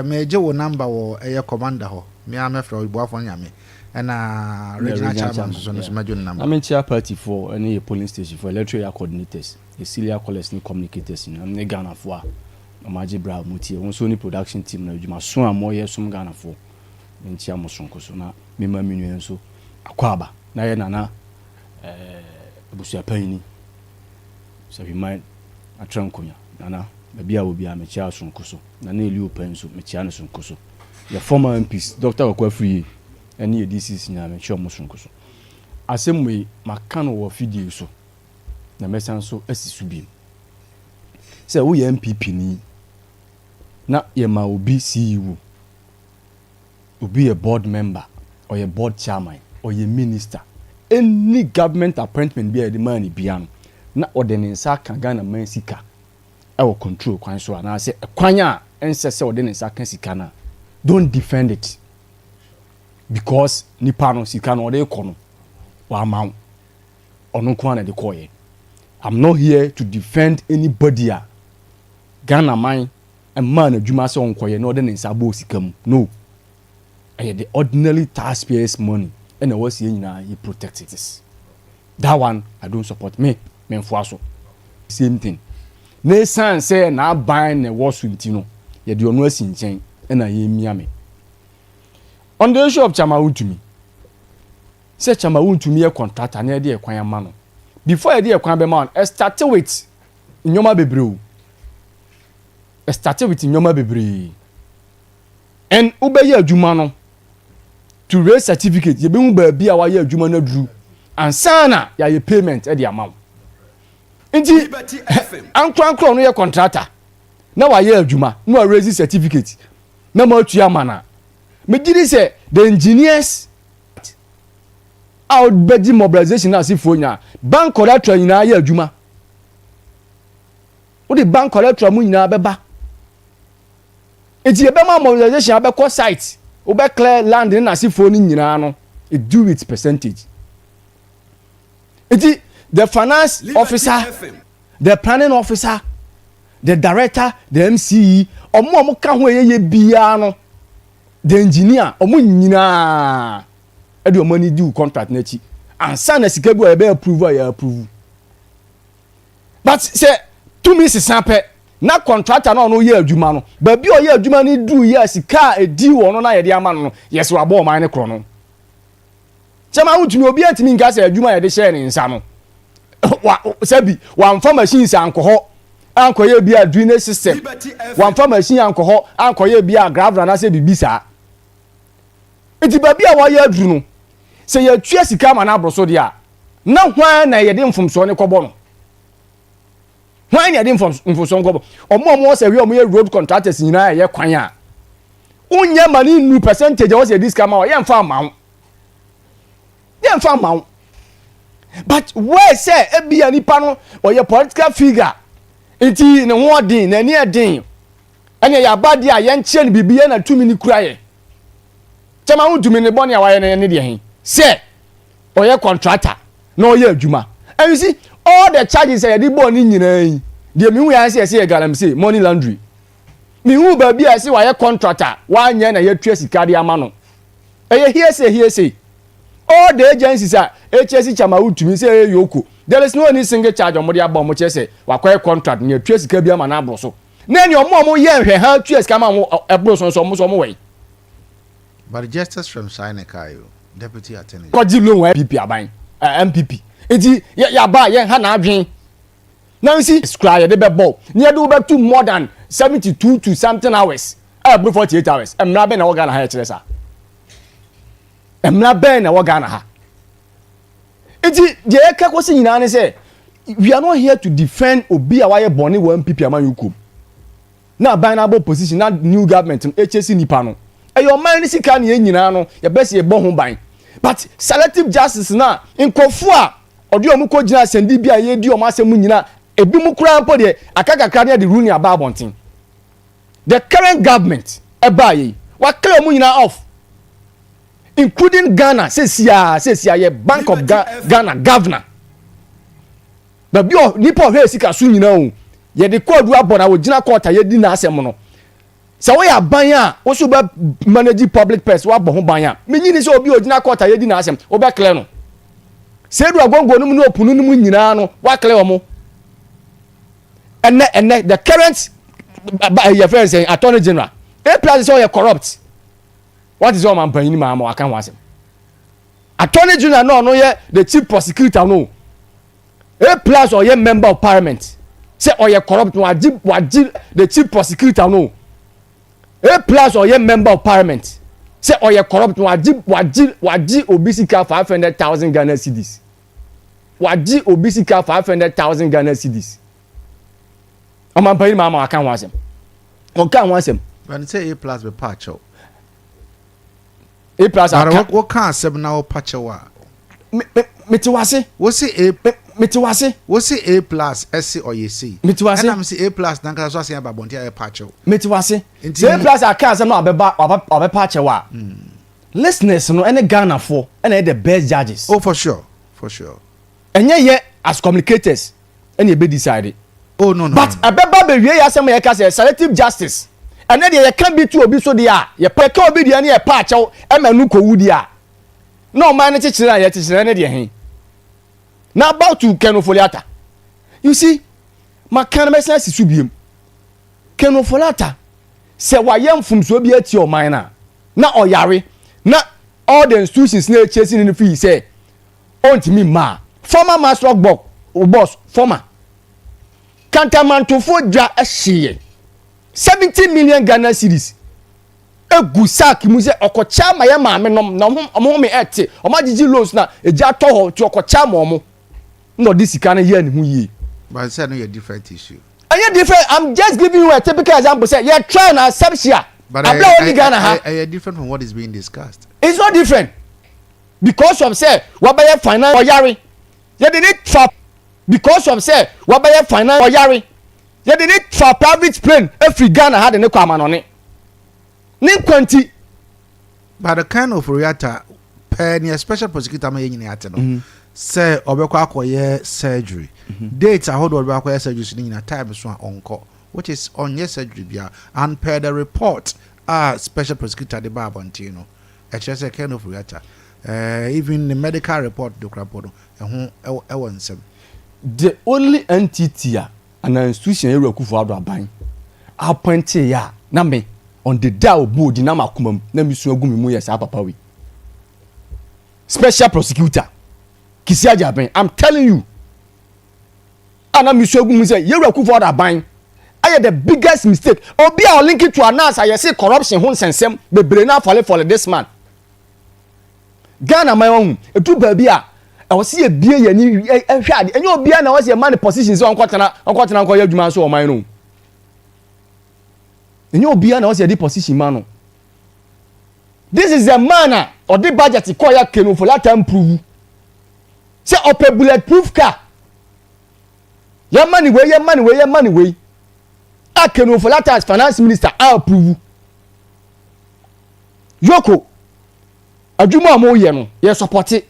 me je wo number wo eye commander ho. Me am fra boafo nyame. And regional chairman so no so majo number. I mean chia party for any polling station for electoral coordinators, the senior callers ni communicators ni am ne Ghana for Amaji Bra Muti, on so ni production team na adwuma so amoye som Ghana for. Ntia mo sonko so na me ma minu enso akwaba na ye nana abusuapani so we mind atrankonya nana baby a obi a me chia sonko so na na eli opan so me chia no sonko so your former MPs Dr. Okwafri ene DCC nya me chia mo sonko so asem we maka no wo video so na mesan so asisu bi se wo ye MPP ni na ye ma obi CEO be a board member or a board chairman or a minister, any government appointment be a demand biano. Na ordinance sa kan Ghana man sika. I will control kwan so na say kwanya ensese ordinance kan sika na. Don't defend it. Because nipa no sika no dey kono. Wa ma onu kwa na dey koye. I'm not here to defend anybody. Ghana man and man adwuma se on koye no ordinance abo sika mu. No. The ordinary taxpayers' money, and I was saying, he protects it. That one I don't support. Me mfuaso. Same thing. Ne san say na buying a war swintino. Ye do no sinchen, and I hear me. On the issue of Chamawu to me, say Chamawu to me a contract and idea kwanya mano. Before idea kwanya man, I started with Nyoma Bebreu. I started with Nyoma Bebreu. And ubeye adwuma to raise certificate ye be mu ba bia wa ye adwuma na duru ansana ya ye payment e de amount nti ankwankro no ye contractor na wa ye adwuma na wa raise certificate na ma atu amana me gidi say the engineers out budget mobilization as if onya bank collector nyina ye adwuma wo the bank collector mu nyina beba enti ye be ma mobilization abekọ site obe clear land in asifo ni nyina no it do its percentage. The finance officer, the planning officer, the director, the MCE, omo ka ho ye bia no, the engineer omo nyina e do money due contract na chi ansa na sika bi o be approve ya approve. But say to me sisampe na contractor na no ye adwuma no ba bi o ye adwuma ni du ye sika edi wo no na ye de ama no yes wa bo man ne kro no chama wutumi obi antimi nka se adwuma ye de share ne nsa no wa sabi wa mfa machine sa ankoho ankoye bi a drainage system wa mfa machine ankoho ankoye bi a gravel na se bibisa enti ba bi a wa ye aduru no se ye twa sika ma na abroso de a na hwan na ye de mfomso ne kobo no when you from Songo, or more say we are road contractors in a kwanya. Unya money new percentage was a discount or young farm. Young farm. But where say a be any panel or your political figure? It is in a warding and near ding. And your body a young child be beyond a 2 minute cry. Chama to me the bonny away and any say or your contractor, no ye Juma. And you see. All the charges are the born in you. The me answer say galam say money laundry. Me who baby I say why contractor 1 year na ye trace carry amano. Here say. All the agencies are HSC Chamawu to me say yoko. There is no any single charge on modia bomb say wa contract near trace carry amana broso. Na your mom ye how trace come a broso so way. But justice from Sinekayo, deputy attorney. God you know MPP aban MPP. Eti ya ba ye ha na adwen now see scry de be ball near do back to more than 72 to something hours every 48 hours emra be na wo Ghana ha kire sa emra be na wo Ghana ha eti je eka kwesi nyina ne say we are not here to defend obi awaye boni one PP amanyukum na binary position na new government HC nipa no eyo man ni sika ne nyina no ye best ye bo ho ban but selective justice na nkofo a odi omu ko gina sendi bia ye di omu asem nyina ebi mu kura mpo de akakakra ne de rule aba abonten the current government eba ye wa clear omu nyina off including Ghana says ye Bank of Ghana governor but bio nipa he sika su nyina o ye de code wa bona wo gina court ye di na asem no se wo ya ban a wo so ba manage public purse wa bo ho ban a menyi se obi o gina court ye di na asem wo be clear no se du agongo no mu no opunu no mu nyina no wa clear o mo and the current your friends saying attorney general a plus say you corrupt. What is all man paying my I can't want him. Attorney General no ye the chief prosecutor no. A plus or ye member of parliament. Say or ye corrupt waji the chief prosecutor no. A plus or ye member of parliament. Say or ye corrupt waji obisika 500,000 Ghana cedis. Waji obisika 500,000 Ghana cedis. O man paying my I can't want him. O can't want him. When say A plus be patch out. A plus what can't seven now patch wa metiwase what say A metiwase what say A plus SC or you see metiwase and I'm say A plus nanka so say about bontia a patch metiwase A plus aka say no abeba patch wa listeners no any Ghana for and the best judges oh for sure enye ye as communicators any be decided oh no but abeba be wie ya say me ka say selective justice and then you can be to obi so dia ye peke obi dia na ye pa achew emanu ko wudi a no man chichira ye chichira na dia hen na about to kenofoliata you see ma kan message sisu biem kenofoliata se wa ye mfum so bi ati o man na oyare na all the institutions na chasing in fee say ontimi ma former master boss former kantamantofo dwa ehye 70 million Ghana cedis egu sack mu se okocha ma ye maame nom na omo me ete omo gigi loans na eja to ho ti okocha ma omo no this can here ni hu yi but say no your different issue and you different I'm just giving you a typical example say you try na sepsia but I different from what is being discussed. It's not different because of say what by finance or yari you did for because of say what by finance or yari you did it for private plane every Ghana had an equaman on it. Ninquanti. But the kind of reactor, penny a special prosecutor may in the say Obekwa surgery. Dates are hold over surgery in a time is on call, which is on your surgery and per the report special prosecutor the Barbontino. It's just a kind of reactor. Even the medical report the crapodo and who I want some. The only entity an institution area ku for aban appoint ya na me on the day obu di na makumam na mi su agumi mu yes papa we special prosecutor kisi ajaben I'm telling you ana mi su agumi say area ku for aban I the biggest mistake obi a link it to announce I say corruption hun sensem bebre na for this man Ghana my own etu ba bi a I was see a beer and you had and your beer now was your money positions on quatana call you man so my own. And your beer now was your position man. This is the manner or the budget to call your canoe for that time prove. Say up a bulletproof car. Your money way. I canoe for that as finance minister I'll prove. Yoko. Ajuma mo yeno, you support it.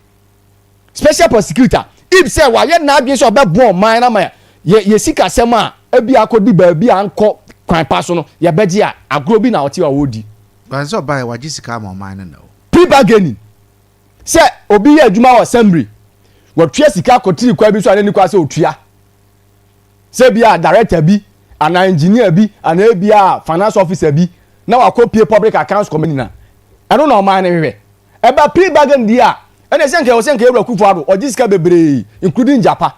Special prosecutor if say wa ye na adwen so be bon man na ma ye sika sema e bia akodi ba bia anko kwan pa so no ye beje a agro bi na oti wa wodi ban so buy wa jisika ma man no pre bargaining say obi ye adwuma wa assembly wa twa sika akotiri kwa bi so ani kwa say otua say bia director bi ana engineer bi ana bia finance officer bi na wa copy public accounts committee na eno na man hwe e ba pre bargain dia and senke ewra kufuado ojiska bebre including Japan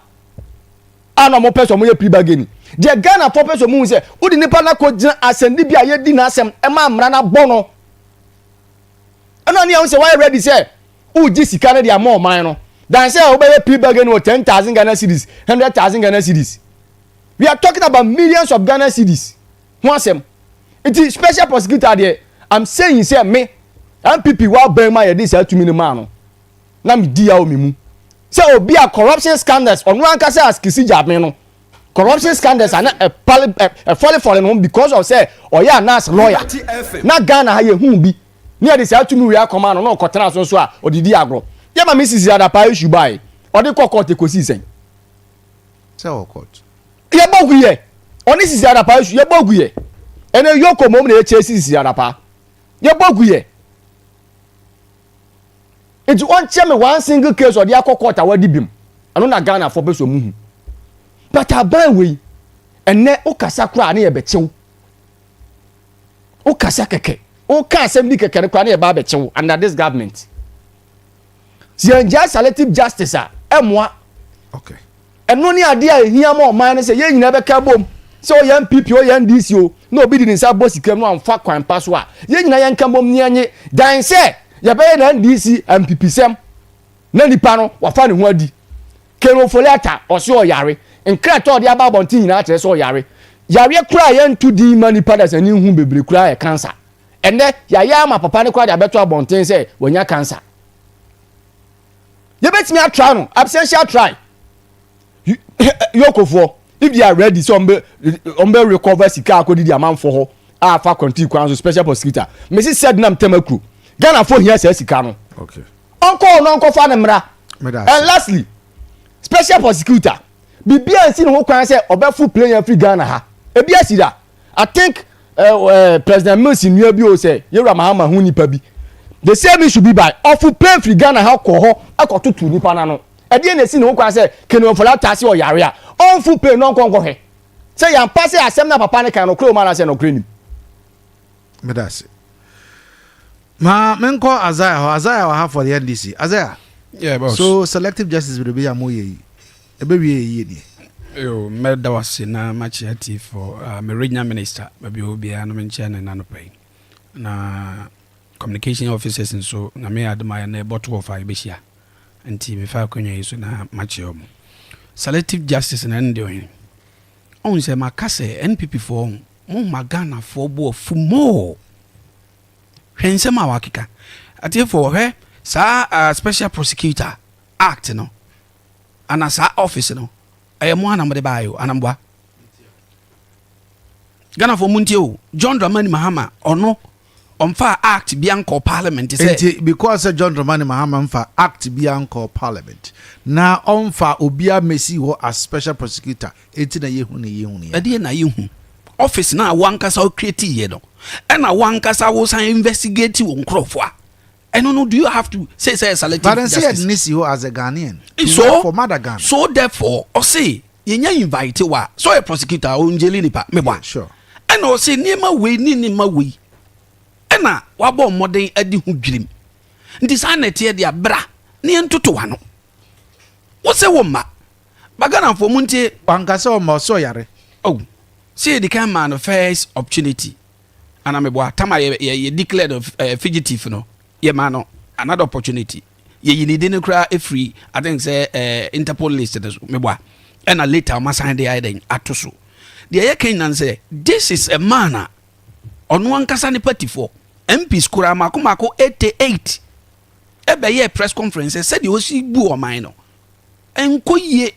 ana mo person mo ye pre-bargaining de Ghana for person mo say odi nipa na ko gina asandi bia ye di na asem e ma mra na bono ana ni an say why ready say uji sika na dia mo man no than say obey pre bargain or 10,000 Ghana cedis, 100,000 Ghana cedis. We are talking about millions of Ghana cedis. Once it is special prosecutor there. I'm saying say me MPP wa burn my this 2 million man. Na me dia o me mu. Say obi a corruption scandals on one kasa as kisi job me no. Corruption scandals are not a falling home because of say oya nas lawyer. Na Ghana ha ye hu bi. Near this 2 million command no kotena so a odidi agro. Ye ma Mrs. Adapa issue buy. Odi court e kosi sen. Say o court. Ye bogu ye. Oni Mrs. Adapa issue ye bogu ye. Ene yoko mom na eche Mrs. Adapa. Ye bogu ye. It won't tell me one single case or the aqua court awadi bim. I don't know Ghana for beso muhu. But I buy way and ne okasa kra na ye bechew. Okasa keke. Oka assembly keke kra na ye ba bechew under this government. Si anja selective justice a emwa. Okay. Eno ni ade a ehia ma o man say ye nyina be ka bom. So ye MPP o ye NDC o no obi di nsa boss ikem no amfa kwan pa so a ye nyina ye nka bom ni anye dan say ya be na NDC MPP sem na nipa no wa fa ne ho adi Keno Foliata or so yare nkra to de aba bontin nyina atre so yare yare kura ye ntu di mani padas ani hu bebre kura ye cancer ende ya ma papa ne kura de abeto abontin say wonya cancer ye betimi atra no absentia try yokofo if they are ready so ombe recover sika akodi di amanfo ho afa continue kwan special prosecutor Mrs. said nam temakru Ghana for here says sika no okay uncle fa ne mra and lastly special prosecutor bibia nsi no kwan say obefu player free Ghana ha ebi asida I think President Musi nua bi o say Yera Mahama hu nipa bi the same issue be by ofu play free Ghana ha kɔ hɔ akototu nipa na no edi na si no kwan say Keno Foliata se o yare a onfu play no nkɔ he say yan pass asem na papa ne kan no kro ma na say no kreni medase ma menko Azaya wa have for the NDC Azaya yeah boss so selective justice will be amoye e be wie ni yo melda wase na machiati for me regional minister baby obia no menche na no pay na communication officers and so na me admire na bottle of ibeshia anti me fa konwa yeso na machio mo selective justice na ndio hin on se makase NPP for mo magana for bo fumo hwensem awakika ati for he sa special prosecutor act no ana sa office no ayemo anamde bayo anambwa Ghana for muntio John Dramani Mahama ono omfa act bianco parliament say because John Dramani Mahama omfa act bianco parliament na omfa obia mesi ho as special prosecutor enti na yehu ne ade na yehu office na wankasa o create ye no and na wankasa wo san investigate wo nkrofo a eno no do you have to say selective but then say nisi ho as a Ghanaian so for mother Ghana so therefore o say yenya invite wa so a prosecutor o njeli nipa me bwa sure and o say nima we ni ma we ena wabo modern adi hu dwirim ndi sanete de abra ne ntoto wa no wo se wo ma bagana fo muntie wankasa o ma so yare oh see the kind man first opportunity and I'm a tama ye declared of fugitive no ye man another opportunity ye didn't cry a free I think say Interpol list me boa and a later ma sign the iden atoso the ye can say this is a man on one kasa ni party for MP skura mako 88 ebe ye press conference said you see bu o man no enko ye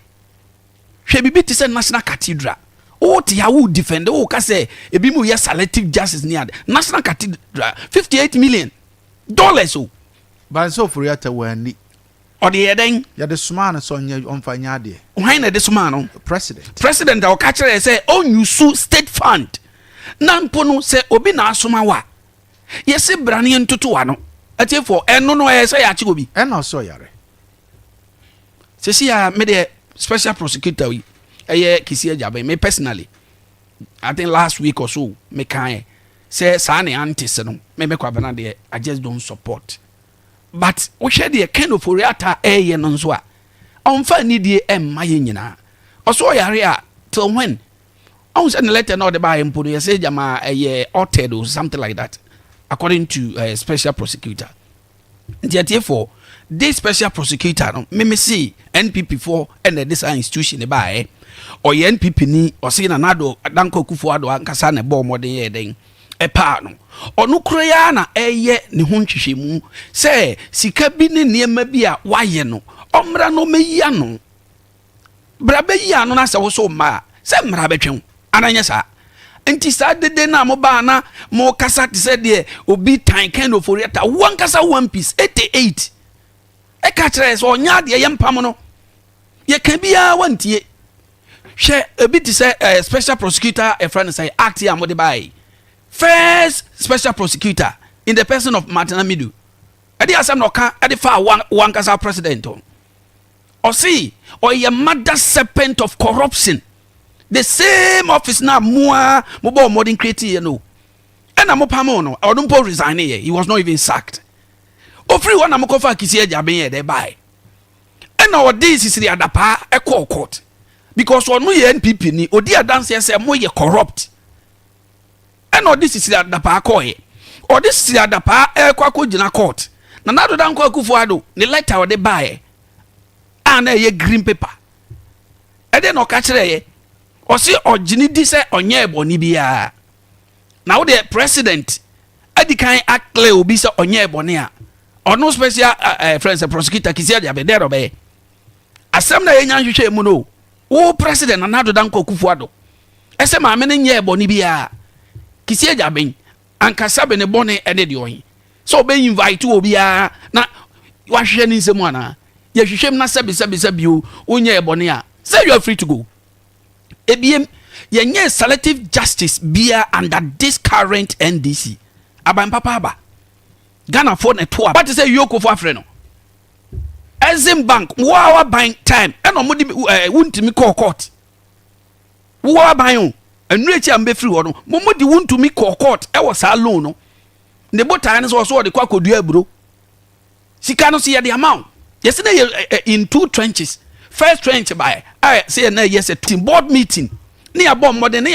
hwe bibi ti say national cathedral o ti ya wo defend o ka say ebi mu ye selective justice ni ad national cathedral $58 million o ban so for yata wani o de eden ya de suma na so nya onfa nya de why na de suma no president o ka kire say on you sue state fund na mpo no say obi na asoma wa ye se brane ntoto wa no ati for eno no e say ya chi obi eno so yare se si ya me de special prosecutor wi kisi ajabe me personally I think last week or so me kan say sane antis no me kwa bana de I just don't support but we share the kind of Ofori ye no nso a onfa ni die emma ye nyina oso yare a till when on send letter no de buy mpo no say jama altered or something like that according to special prosecutor for this special prosecutor no me see NPP for and this institution ba or NPP ni or say na nado danko Kufuor ankasa na bo modern ye den pa no onu kroya na eye ne ho nhwehwemu se sika bi ne niema bi a waye no omra no meya no bra be ya no na se wo so ma se mra betwen ananya sa enti sa dede na mo ba na mo kasa te se de obi tan kind of Ofori Atta one kasa one piece 88 e ka kire so onya de ye mpam no ye kan bia wantie hwe obi te se special prosecutor e friend say act ya mo de bai first special prosecutor in the person of Martin Amidu ade asam no ka ade fa one kasa president or see or ye mother serpent of corruption. The same office now more modern creative, you know. And I'm no or don't resign here. He was not even sacked. Ofori one amokofa kisi ejabe they buy. And now this is the other part a court. Because one ye NPP ni odi dance say mo ye corrupt. And now this is the other part koye. Or this is the other part kwako jina court. Na nado dan kwa Kufuor ni letter they buy. And ye green paper. And then no catch ye. Or see or jini di se onye boni bia. Now the president adi kan akle obi se onye boni a. Or no special friends prosecutor kisia dia be there be. Asem na yenya hwehwe mu no. Wo president anado danko Kufuor. Ese ma me nye boni bia. Kisia dia ben ankasa be ne boni ene de oyin. So be invite obi a na wahwe ni nsemu ana. Ye hwehwem na sebi o onye boni a. Say you are free to go. Ebiem yenye selective justice bia under this current NDC aban papa aba Ghana for network but say yoko for afre no Exim Bank wa bank time eno modi wuntimi call court wa ban o enu echi ambe free wo no modi wuntumi call court e wo sa loan no ne botan ne so de kwa kodua aburo sika no so ye de amount yes na in two trenches. First trench by I say na yes a team board meeting. Ni abom modern